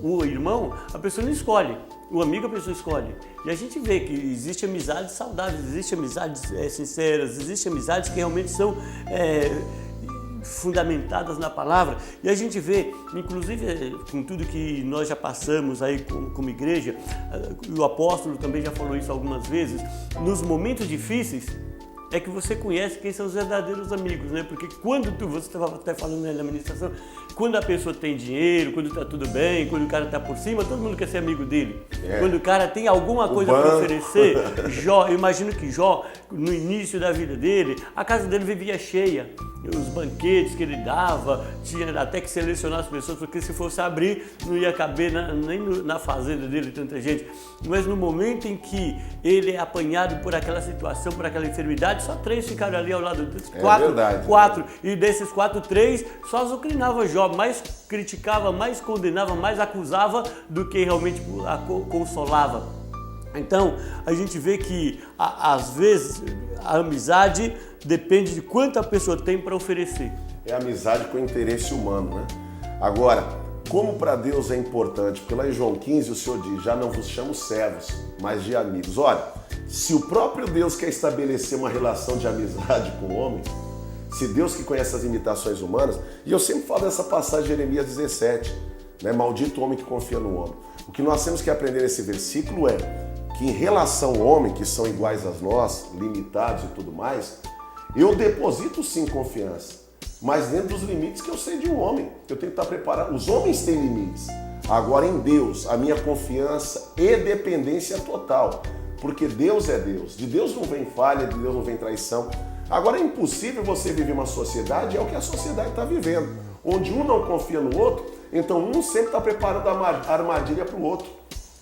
O irmão, a pessoa não escolhe, o amigo a pessoa escolhe. E a gente vê que existem amizades saudáveis, existem amizades sinceras, existem amizades que realmente são fundamentadas na palavra. E a gente vê, inclusive com tudo que nós já passamos aí como igreja, o apóstolo também já falou isso algumas vezes, nos momentos difíceis, é que você conhece quem são os verdadeiros amigos, né? Porque quando você estava até falando na administração, quando a pessoa tem dinheiro, quando está tudo bem, quando o cara está por cima, todo mundo quer ser amigo dele. Quando o cara tem alguma coisa para oferecer, eu imagino que Jó, no início da vida dele, a casa dele vivia cheia. Os banquetes que ele dava, tinha até que selecionar as pessoas, porque se fosse abrir, não ia caber nem na fazenda dele tanta gente. Mas no momento em que ele é apanhado por aquela situação, por aquela enfermidade, só 3 ficaram ali ao lado deles, 4, e desses 4, 3 só azucrinava Jó, mais criticava, mais condenava, mais acusava do que realmente consolava. Então, a gente vê que, às vezes, a amizade depende de quanto a pessoa tem para oferecer. É amizade com interesse humano, né? Agora, como para Deus é importante, porque lá em João 15 o Senhor diz, já não vos chamo servos, mas de amigos. Olha, se o próprio Deus quer estabelecer uma relação de amizade com o homem, se Deus que conhece as limitações humanas, e eu sempre falo dessa passagem de Jeremias 17, né? Maldito o homem que confia no homem. O que nós temos que aprender nesse versículo é que em relação ao homem, que são iguais a nós, limitados e tudo mais, eu deposito sim confiança, mas dentro dos limites que eu sei de um homem. Eu tenho que estar preparado. Os homens têm limites. Agora em Deus, a minha confiança e dependência é total, porque Deus é Deus. De Deus não vem falha, de Deus não vem traição. Agora é impossível você viver uma sociedade, é o que a sociedade está vivendo, onde um não confia no outro, então um sempre está preparando a armadilha para o outro.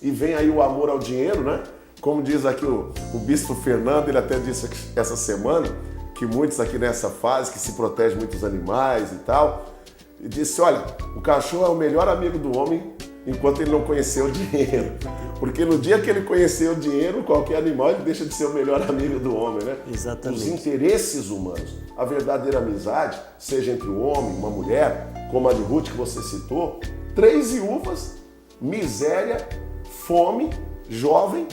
E vem aí o amor ao dinheiro, né? Como diz aqui o bispo Fernando, ele até disse essa semana, que muitos aqui nessa fase, que se protege muitos animais e tal, e disse, olha, o cachorro é o melhor amigo do homem enquanto ele não conheceu o dinheiro. Porque no dia que ele conheceu o dinheiro, qualquer animal ele deixa de ser o melhor amigo do homem, né? Exatamente. Os interesses humanos. A verdadeira amizade, seja entre um homem e uma mulher, como a de Ruth que você citou, 3 viúvas miséria, fome, jovem,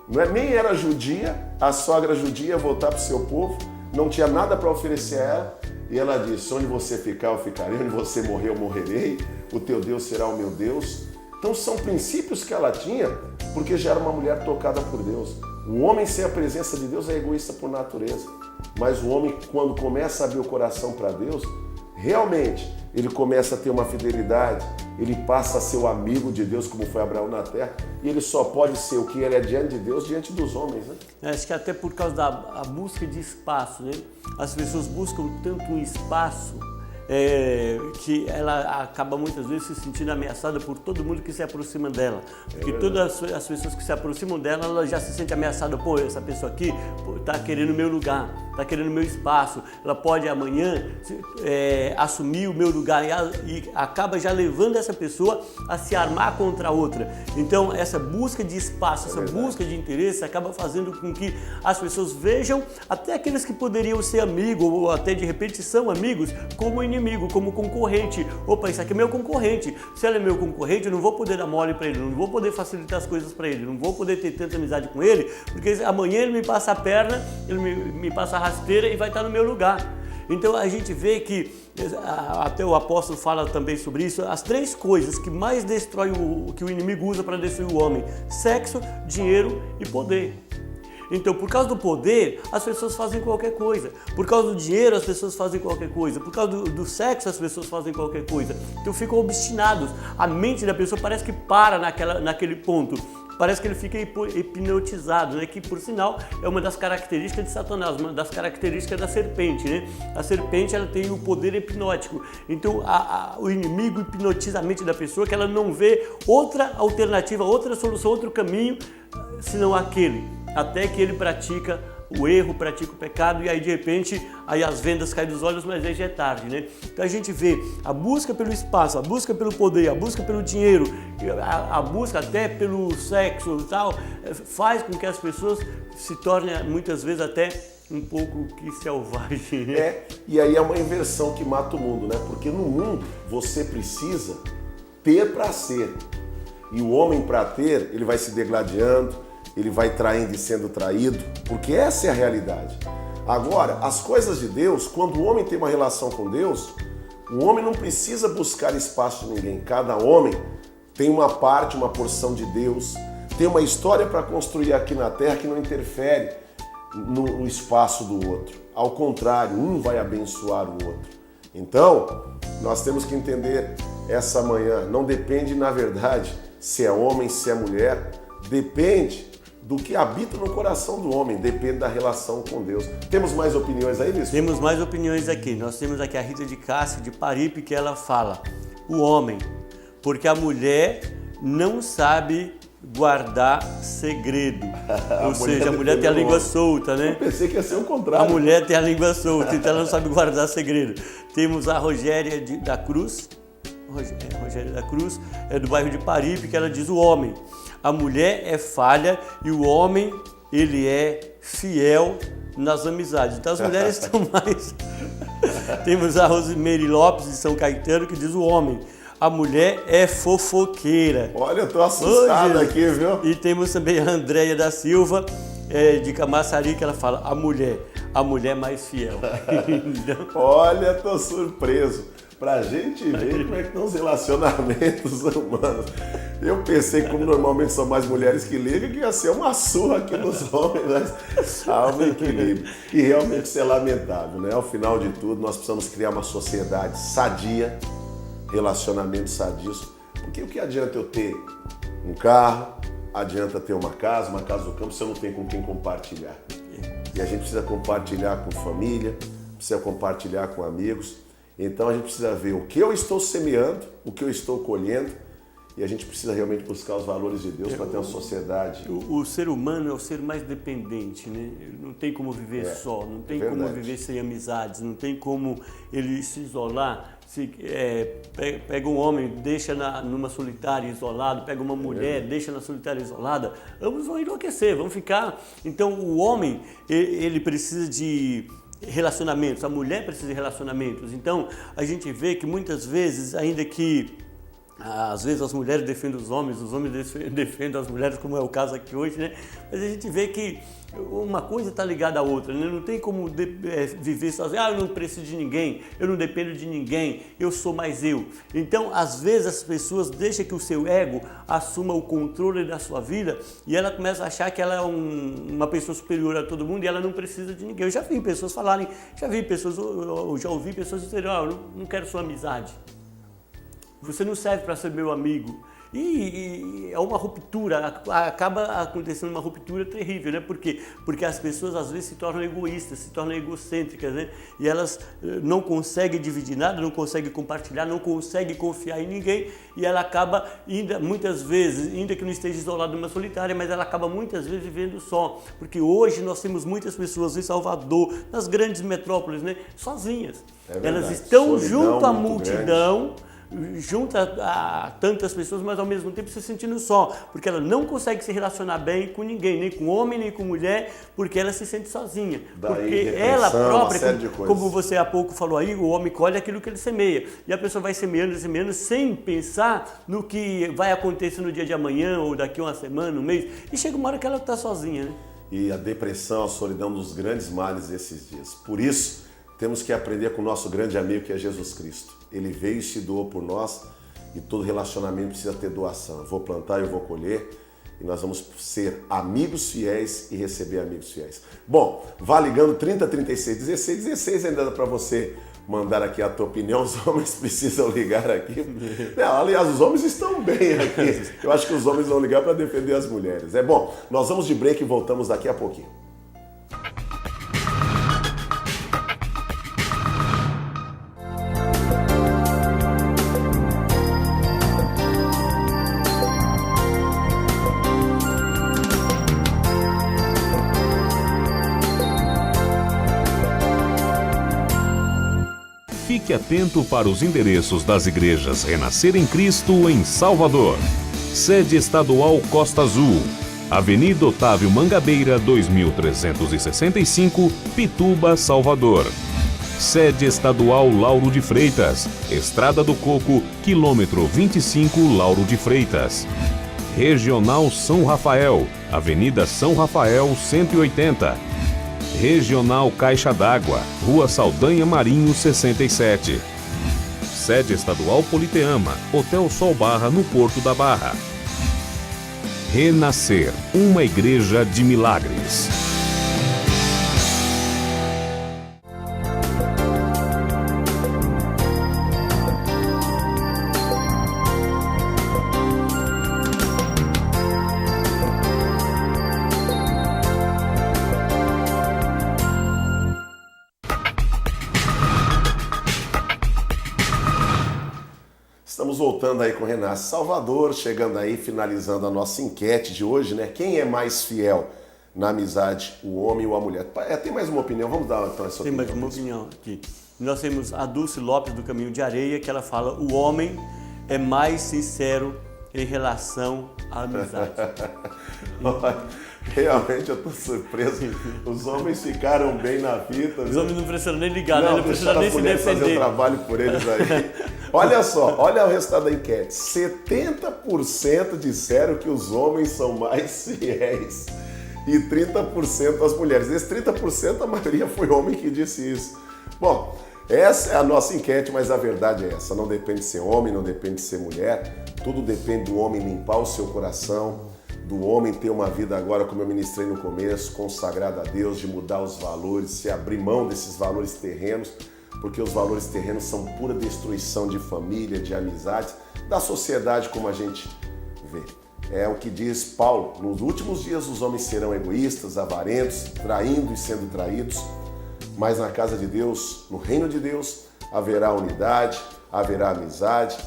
não é? Nem era judia, a sogra judia ia voltar para o seu povo, não tinha nada para oferecer a ela, e ela disse, onde você ficar eu ficarei, onde você morrer eu morrerei, o teu Deus será o meu Deus. Então são princípios que ela tinha, porque já era uma mulher tocada por Deus. O homem sem a presença de Deus é egoísta por natureza, mas o homem, quando começa a abrir o coração para Deus, realmente ele começa a ter uma fidelidade, ele passa a ser o amigo de Deus, como foi Abraão na terra, e ele só pode ser o que ele é diante de Deus, diante dos homens, né? Acho que até por causa da busca de espaço, né? As pessoas buscam tanto um espaço que ela acaba muitas vezes se sentindo ameaçada por todo mundo que se aproxima dela. Porque todas as pessoas que se aproximam dela, ela já se sente ameaçada. Pô, essa pessoa aqui está querendo o meu lugar, está querendo o meu espaço. Ela pode amanhã assumir o meu lugar e acaba já levando essa pessoa a se armar contra a outra. Então, essa busca de espaço, essa busca de interesse acaba fazendo com que as pessoas vejam até aqueles que poderiam ser amigos ou até de repente são amigos como inimigo, como concorrente. Opa, isso aqui é meu concorrente. Se ela é meu concorrente, eu não vou poder dar mole para ele, não vou poder facilitar as coisas para ele, não vou poder ter tanta amizade com ele, porque amanhã ele me passa a perna, ele me passa a rasteira e vai estar no meu lugar. Então a gente vê que, até o apóstolo fala também sobre isso, as 3 coisas que mais destrói que o inimigo usa para destruir o homem: sexo, dinheiro e poder. Então, por causa do poder, as pessoas fazem qualquer coisa. Por causa do dinheiro, as pessoas fazem qualquer coisa. Por causa do sexo, as pessoas fazem qualquer coisa. Então, ficam obstinados. A mente da pessoa parece que para naquele ponto. Parece que ele fica hipnotizado, né? Que, por sinal, é uma das características de Satanás, uma das características da serpente, né? A serpente, ela tem o poder hipnótico. Então, o inimigo hipnotiza a mente da pessoa, que ela não vê outra alternativa, outra solução, outro caminho, senão aquele. Até que ele pratica o erro, pratica o pecado, e aí de repente aí as vendas caem dos olhos, mas aí já é tarde, né? Então a gente vê a busca pelo espaço, a busca pelo poder, a busca pelo dinheiro, a busca até pelo sexo e tal, faz com que as pessoas se tornem muitas vezes até um pouco que selvagem, né? E aí é uma inversão que mata o mundo, né? Porque no mundo você precisa ter para ser, e o homem para ter, ele vai se degladiando, ele vai traindo e sendo traído, porque essa é a realidade. Agora, as coisas de Deus, quando o homem tem uma relação com Deus, o homem não precisa buscar espaço de ninguém. Cada homem tem uma parte, uma porção de Deus, tem uma história para construir aqui na terra que não interfere no espaço do outro. Ao contrário, um vai abençoar o outro. Então, nós temos que entender essa manhã, não depende, na verdade, se é homem, se é mulher, depende do que habita no coração do homem, depende da relação com Deus. Temos mais opiniões aí, Bispo? Temos mais opiniões aqui. Nós temos aqui a Rita de Cássia, de Paripe, que ela fala: o homem, porque a mulher não sabe guardar segredo. Ou seja, a mulher tem a língua solta, né? Eu pensei que ia ser o contrário. A mulher tem a língua solta, então ela não sabe guardar segredo. Temos a Rogéria da Cruz, Rogéria da Cruz, é do bairro de Paripe, que ela diz: o homem, a mulher é falha e o homem, ele é fiel nas amizades. Então as mulheres estão mais... Temos a Rosemary Lopes, de São Caetano, que diz: o homem, a mulher é fofoqueira. Olha, eu tô assustado aqui, viu? E temos também a Andréia da Silva, de Camaçari, que ela fala: a mulher mais fiel. Olha, tô surpreso. Pra gente ver como é que estão os relacionamentos humanos. Eu pensei que, como normalmente são mais mulheres que ligam, que ia ser uma surra aqui nos homens, mas há um equilíbrio. E realmente isso é lamentável, né? Ao final de tudo, nós precisamos criar uma sociedade sadia, relacionamentos sadios, porque o que adianta eu ter um carro, adianta ter uma casa do campo, se eu não tenho com quem compartilhar. E a gente precisa compartilhar com família, precisa compartilhar com amigos. Então a gente precisa ver o que eu estou semeando, o que eu estou colhendo, e a gente precisa realmente buscar os valores de Deus para ter uma sociedade. O ser humano é o ser mais dependente, né? Não tem como viver só, não tem como viver sem amizades, não tem como ele se isolar. Pega um homem, deixa numa solitária isolado, pega uma mulher, deixa na solitária isolada, ambos vão enlouquecer, vão ficar. Então o homem, ele precisa de relacionamentos, a mulher precisa de relacionamentos. Então a gente vê que muitas vezes, ainda que Às vezes as mulheres defendem os homens defendem as mulheres, como é o caso aqui hoje, né? Mas a gente vê que uma coisa está ligada à outra, né? Não tem como viver sozinho. Eu não preciso de ninguém, eu não dependo de ninguém, eu sou mais eu. Então, às vezes as pessoas deixam que o seu ego assuma o controle da sua vida e ela começa a achar que ela é uma pessoa superior a todo mundo e ela não precisa de ninguém. Eu já vi pessoas falarem, já ouvi pessoas dizerem, eu não quero sua amizade. Você não serve para ser meu amigo. E é uma ruptura, acaba acontecendo uma ruptura terrível, né? Por quê? Porque as pessoas às vezes se tornam egoístas, se tornam egocêntricas, né? E elas não conseguem dividir nada, não conseguem compartilhar, não conseguem confiar em ninguém e ela acaba, muitas vezes, ainda que não esteja isolada numa solitária, mas ela acaba muitas vezes vivendo só. Porque hoje nós temos muitas pessoas em Salvador, nas grandes metrópoles, né? Sozinhas. Elas estão junto à multidão, junto a tantas pessoas, mas ao mesmo tempo se sentindo só, porque ela não consegue se relacionar bem com ninguém, nem com homem, nem com mulher, porque ela se sente sozinha. Porque ela própria, como você há pouco falou aí, o homem colhe aquilo que ele semeia. E a pessoa vai semeando, sem pensar no que vai acontecer no dia de amanhã, ou daqui a uma semana, um mês, e chega uma hora que ela está sozinha, né? E a depressão, a solidão, um dos grandes males desses dias. Por isso, temos que aprender com o nosso grande amigo que é Jesus Cristo. Ele veio e se doou por nós e todo relacionamento precisa ter doação. Eu vou plantar, eu vou colher e nós vamos ser amigos fiéis e receber amigos fiéis. Bom, vá ligando 30 36 16 16, ainda dá para você mandar aqui a tua opinião. Os homens precisam ligar aqui. Não, aliás, os homens estão bem aqui. Eu acho que os homens vão ligar para defender as mulheres. Bom, nós vamos de break e voltamos daqui a pouquinho. Fique atento para os endereços das igrejas Renascer em Cristo em Salvador. Sede Estadual Costa Azul, Avenida Otávio Mangabeira, 2365, Pituba, Salvador. Sede Estadual Lauro de Freitas, Estrada do Coco, quilômetro 25, Lauro de Freitas. Regional São Rafael, Avenida São Rafael, 180. Regional Caixa d'Água, Rua Saldanha Marinho, 67. Sede Estadual Politeama, Hotel Sol Barra, no Porto da Barra. Renascer, uma igreja de milagres. Estamos voltando aí com o Renasce Salvador, chegando aí, finalizando a nossa enquete de hoje, né? Quem é mais fiel na amizade, o homem ou a mulher? Tem mais uma opinião? Vamos dar então essa opinião. Tem mais uma opinião aqui. Nós temos a Dulce Lopes do Caminho de Areia, que ela fala: o homem é mais sincero em relação à amizade. Realmente eu tô surpreso. Os homens ficaram bem na fita. Os homens não precisam nem ligar, não, né? Não precisam nem se defender. Fazer o trabalho por eles aí. Olha só, olha o resultado da enquete. 70% disseram que os homens são mais fiéis e 30% as mulheres. Esse 30% a maioria foi homem que disse isso. Bom, essa é a nossa enquete, mas a verdade é essa. Não depende de ser homem, não depende de ser mulher. Tudo depende do homem limpar o seu coração, do homem ter uma vida agora, como eu ministrei no começo, consagrada a Deus, de mudar os valores, se abrir mão desses valores terrenos, porque os valores terrenos são pura destruição de família, de amizades, da sociedade como a gente vê. É o que diz Paulo: nos últimos dias os homens serão egoístas, avarentos, traindo e sendo traídos, mas na casa de Deus, no reino de Deus, haverá unidade, haverá amizade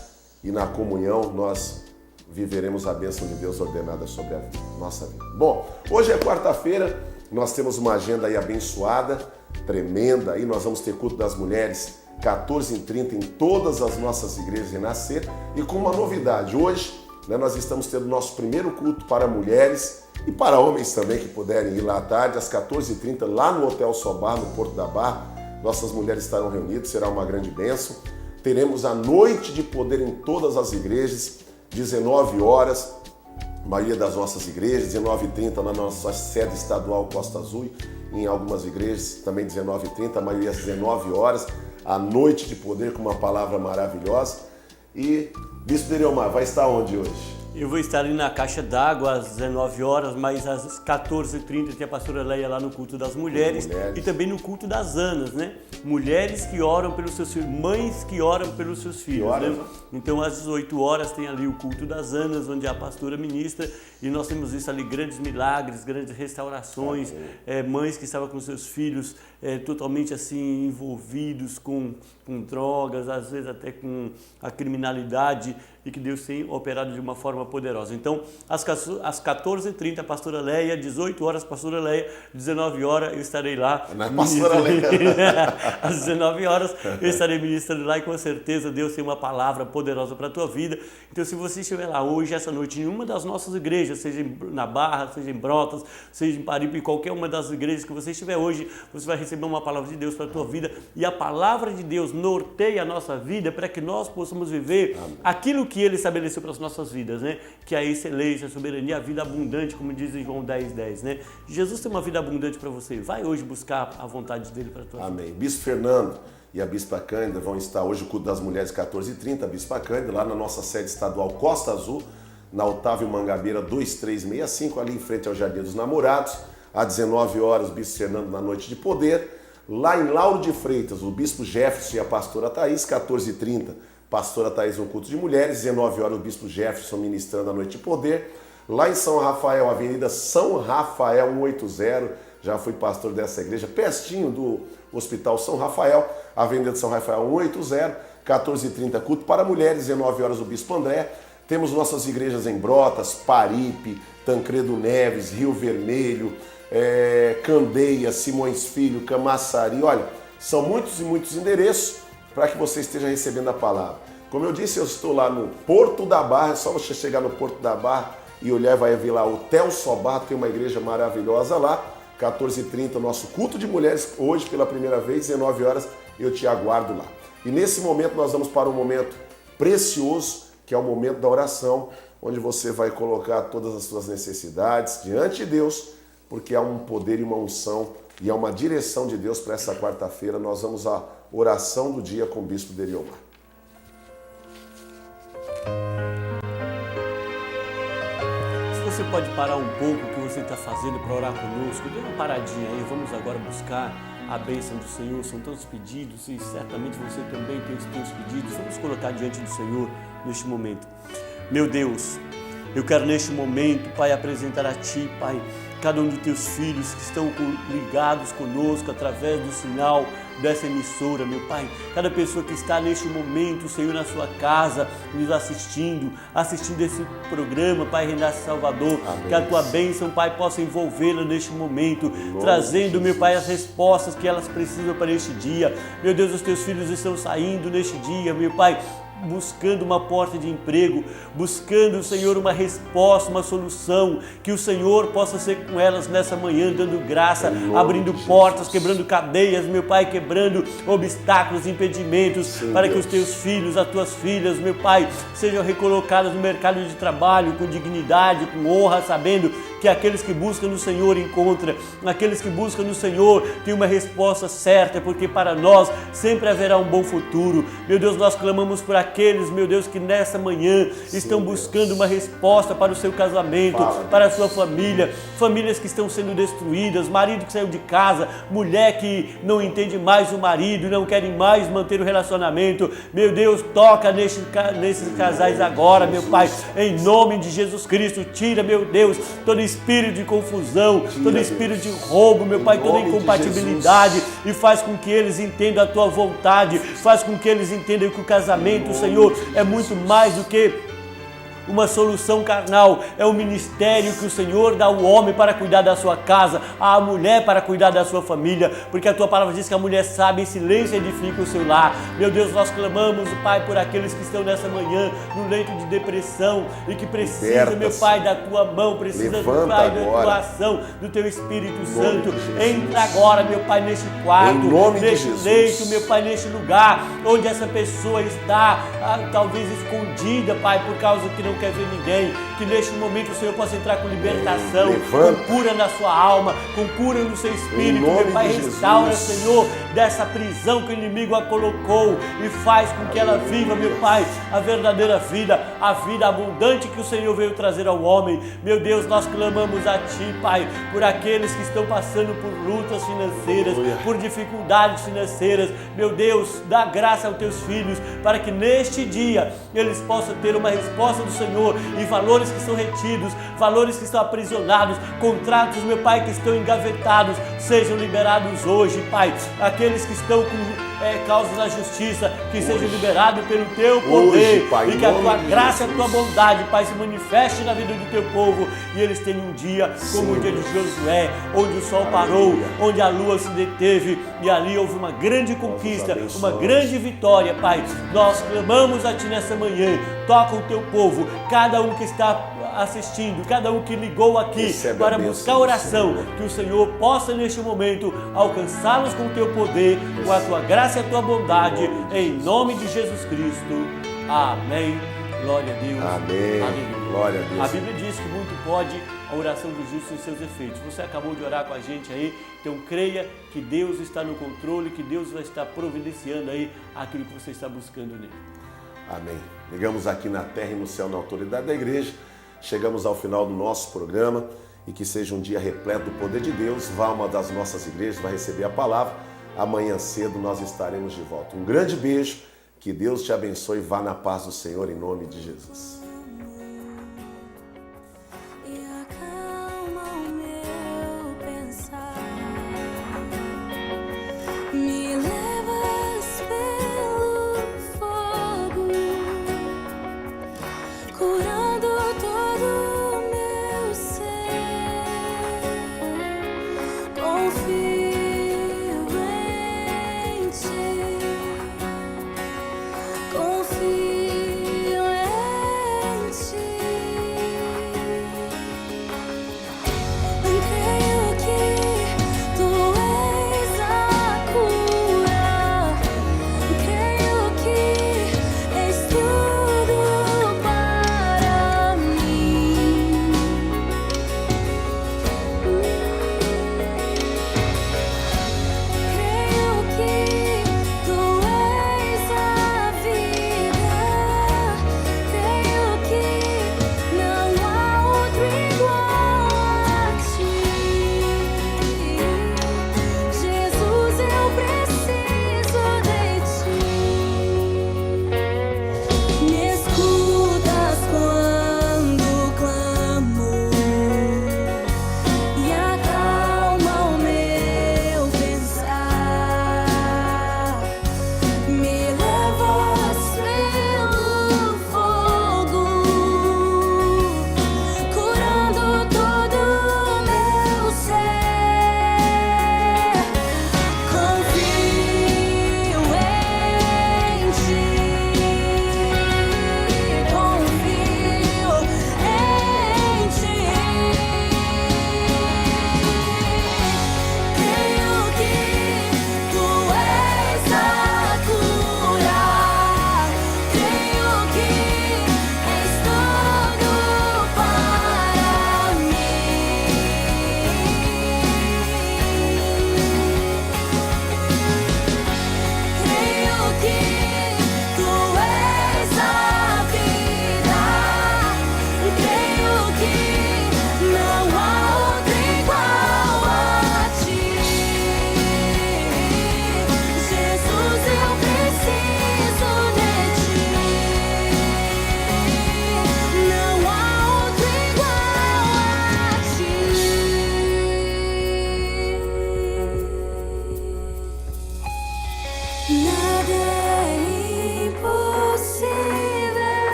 e na comunhão nós viveremos a bênção de Deus ordenada sobre a nossa vida. Bom, hoje é quarta-feira, nós temos uma agenda aí abençoada, tremenda, aí nós vamos ter culto das mulheres 14h30 em todas as nossas igrejas Renascer, e com uma novidade, hoje nós estamos tendo nosso primeiro culto para mulheres e para homens também que puderem ir lá à tarde, às 14h30, lá no Hotel Sol Barra, no Porto da Barra. Nossas mulheres estarão reunidas, será uma grande bênção. teremos a noite de poder em todas as igrejas, 19 horas, maioria das nossas igrejas, 19h30 na nossa sede estadual Costa Azul, em algumas igrejas também 19h30, a maioria às 19 horas, a noite de poder com uma palavra maravilhosa. E Bispo Deriomar, vai estar onde hoje? Eu vou estar ali na Caixa d'Água às 19 horas, mas às 14h30 tem a pastora Leia lá no culto das mulheres e também no culto das Anas, né? Mulheres que oram pelos seus filhos, mães que oram pelos seus filhos, né? Então às 18 horas tem ali o culto das Anas, onde a pastora ministra, e nós temos visto ali grandes milagres, grandes restaurações, mães que estavam com seus filhos totalmente assim envolvidos com drogas, às vezes até com a criminalidade, e que Deus tem operado de uma forma poderosa. Então, às 14h30, a pastora Leia, 18 horas, pastora Leia, 19 horas, eu estarei lá. Não é pastora Leia. Às 19 horas, eu estarei ministrando lá, e com certeza Deus tem uma palavra poderosa para a tua vida. Então, se você estiver lá hoje, essa noite, em uma das nossas igrejas, seja na Barra, seja em Brotas, seja em Paripe, em qualquer uma das igrejas que você estiver hoje, você vai receber uma palavra de Deus para a tua vida, e a palavra de Deus norteia a nossa vida para que nós possamos viver aquilo que Ele estabeleceu para as nossas vidas, né? Que é a excelência, a soberania, a vida abundante, como diz em João 10:10, né? Jesus tem uma vida abundante para você. Vai hoje buscar a vontade dele para a tua vida. Amém. Bispo Fernando e a Bispa Cândida vão estar hoje no culto das mulheres 14h30, a Bispa Cândida, lá na nossa sede estadual Costa Azul, na Otávio Mangabeira 2365, ali em frente ao Jardim dos Namorados. Às 19 horas, Bispo Fernando na noite de poder. Lá em Lauro de Freitas, o Bispo Jefferson e a pastora Thaís, 14h30, pastora Thaís no culto de mulheres, 19 horas, o Bispo Jefferson ministrando a noite de poder. Lá em São Rafael, Avenida São Rafael 180, já fui pastor dessa igreja, pertinho do Hospital São Rafael, Avenida de São Rafael 180, 14h30, culto para mulheres, 19 horas, o Bispo André. Temos nossas igrejas em Brotas, Paripe, Tancredo Neves, Rio Vermelho, Candeias, Simões Filho, Camaçari. Olha, são muitos e muitos endereços para que você esteja recebendo a palavra. Como eu disse, eu estou lá no Porto da Barra, é só você chegar no Porto da Barra e olhar, vai ver lá o Hotel Sobar, tem uma igreja maravilhosa lá, 14h30, nosso culto de mulheres, hoje pela primeira vez, 19 horas, eu te aguardo lá. E nesse momento nós vamos para um momento precioso, que é o momento da oração, onde você vai colocar todas as suas necessidades diante de Deus, porque há um poder e uma unção e há uma direção de Deus para essa quarta-feira. Nós vamos à oração do dia com o Bispo Deriomar. Se você pode parar um pouco o que você está fazendo para orar conosco, dê uma paradinha aí, vamos agora buscar a bênção do Senhor. São tantos pedidos e certamente você também tem os teus pedidos. Vamos colocar diante do Senhor neste momento. Meu Deus, eu quero neste momento, Pai, apresentar a Ti, Pai, cada um dos Teus filhos que estão ligados conosco através do sinal dessa emissora, meu Pai. Cada pessoa que está neste momento, Senhor, na sua casa, nos assistindo esse programa, Pai, Renasce Salvador. Amém. Que a Tua bênção, Pai, possa envolvê-la neste momento, trazendo, meu Pai, as respostas que elas precisam para este dia. Meu Deus, os Teus filhos estão saindo neste dia, meu Pai, buscando uma porta de emprego, buscando, Senhor, uma resposta, uma solução, que o Senhor possa ser com elas nessa manhã, dando graça, abrindo portas, quebrando cadeias, meu Pai, quebrando obstáculos, impedimentos, sim, para Deus, que os Teus filhos, as Tuas filhas, meu Pai, sejam recolocadas no mercado de trabalho com dignidade, com honra, sabendo que aqueles que buscam no Senhor encontram, aqueles que buscam no Senhor têm uma resposta certa, porque para nós sempre haverá um bom futuro. Meu Deus, nós clamamos por aqueles, meu Deus, que nessa manhã estão buscando uma resposta para o seu casamento, para a sua família, famílias que estão sendo destruídas, marido que saiu de casa, mulher que não entende mais o marido, não querem mais manter o relacionamento. Meu Deus, toca nesses casais agora, meu Pai, em nome de Jesus Cristo. Tira, meu Deus, todo espírito de confusão, todo espírito de roubo, meu Pai, toda incompatibilidade, e faz com que eles entendam a Tua vontade, faz com que eles entendam que o casamento, Senhor, é muito mais do que uma solução carnal, é um ministério que o Senhor dá ao homem para cuidar da sua casa, à mulher para cuidar da sua família, porque a tua palavra diz que a mulher sábia em silêncio edifica o seu lar. Meu Deus, nós clamamos, Pai, por aqueles que estão nessa manhã no leito de depressão e que precisam, meu Pai, da tua mão, precisam, meu Pai, da tua ação, do teu Espírito Santo. Entra agora, meu Pai, neste quarto, neste leito, meu Pai, neste lugar onde essa pessoa está, talvez escondida, Pai, por causa que não quer ver ninguém. Que neste momento o Senhor possa entrar com libertação, com cura na sua alma, com cura no seu espírito, meu Pai. Restaura, Senhor, dessa prisão que o inimigo a colocou e faz com que ela viva, meu Pai, a verdadeira vida, a vida abundante que o Senhor veio trazer ao homem. Meu Deus, nós clamamos a Ti, Pai, por aqueles que estão passando por lutas financeiras, por dificuldades financeiras. Meu Deus, dá graça aos Teus filhos para que neste dia eles possam ter uma resposta do Senhor e valores que são retidos, valores que estão aprisionados, contratos, meu Pai, que estão engavetados, sejam liberados hoje, Pai. Aqueles que estão com causas na justiça, que sejam liberados pelo Teu poder, hoje, Pai, e que a Tua graça e a Tua bondade, Pai, se manifeste na vida do Teu povo e eles tenham um dia como o dia de Josué, onde o sol parou, onde a lua se deteve e ali houve uma grande conquista, uma grande vitória, Pai. Nós clamamos a Ti nessa manhã, toca o Teu povo, cada um que está assistindo, cada um que ligou aqui para buscar oração, que o Senhor possa neste momento alcançá-los com o Teu poder, com a Tua graça e a Tua bondade, em nome de Jesus Cristo. Amém. Glória a Deus. Amém. Aleluia. Glória a Deus. A Bíblia diz que muito pode a oração do justo e seus efeitos. Você acabou de orar com a gente aí, então creia que Deus está no controle, que Deus vai estar providenciando aí aquilo que você está buscando nele. Amém. Ligamos aqui na terra e no céu, na autoridade da igreja. Chegamos ao final do nosso programa e que seja um dia repleto do poder de Deus. Vá a uma das nossas igrejas, vai receber a palavra. Amanhã cedo nós estaremos de volta. Um grande beijo, que Deus te abençoe e vá na paz do Senhor em nome de Jesus. E acalma o meu pensar.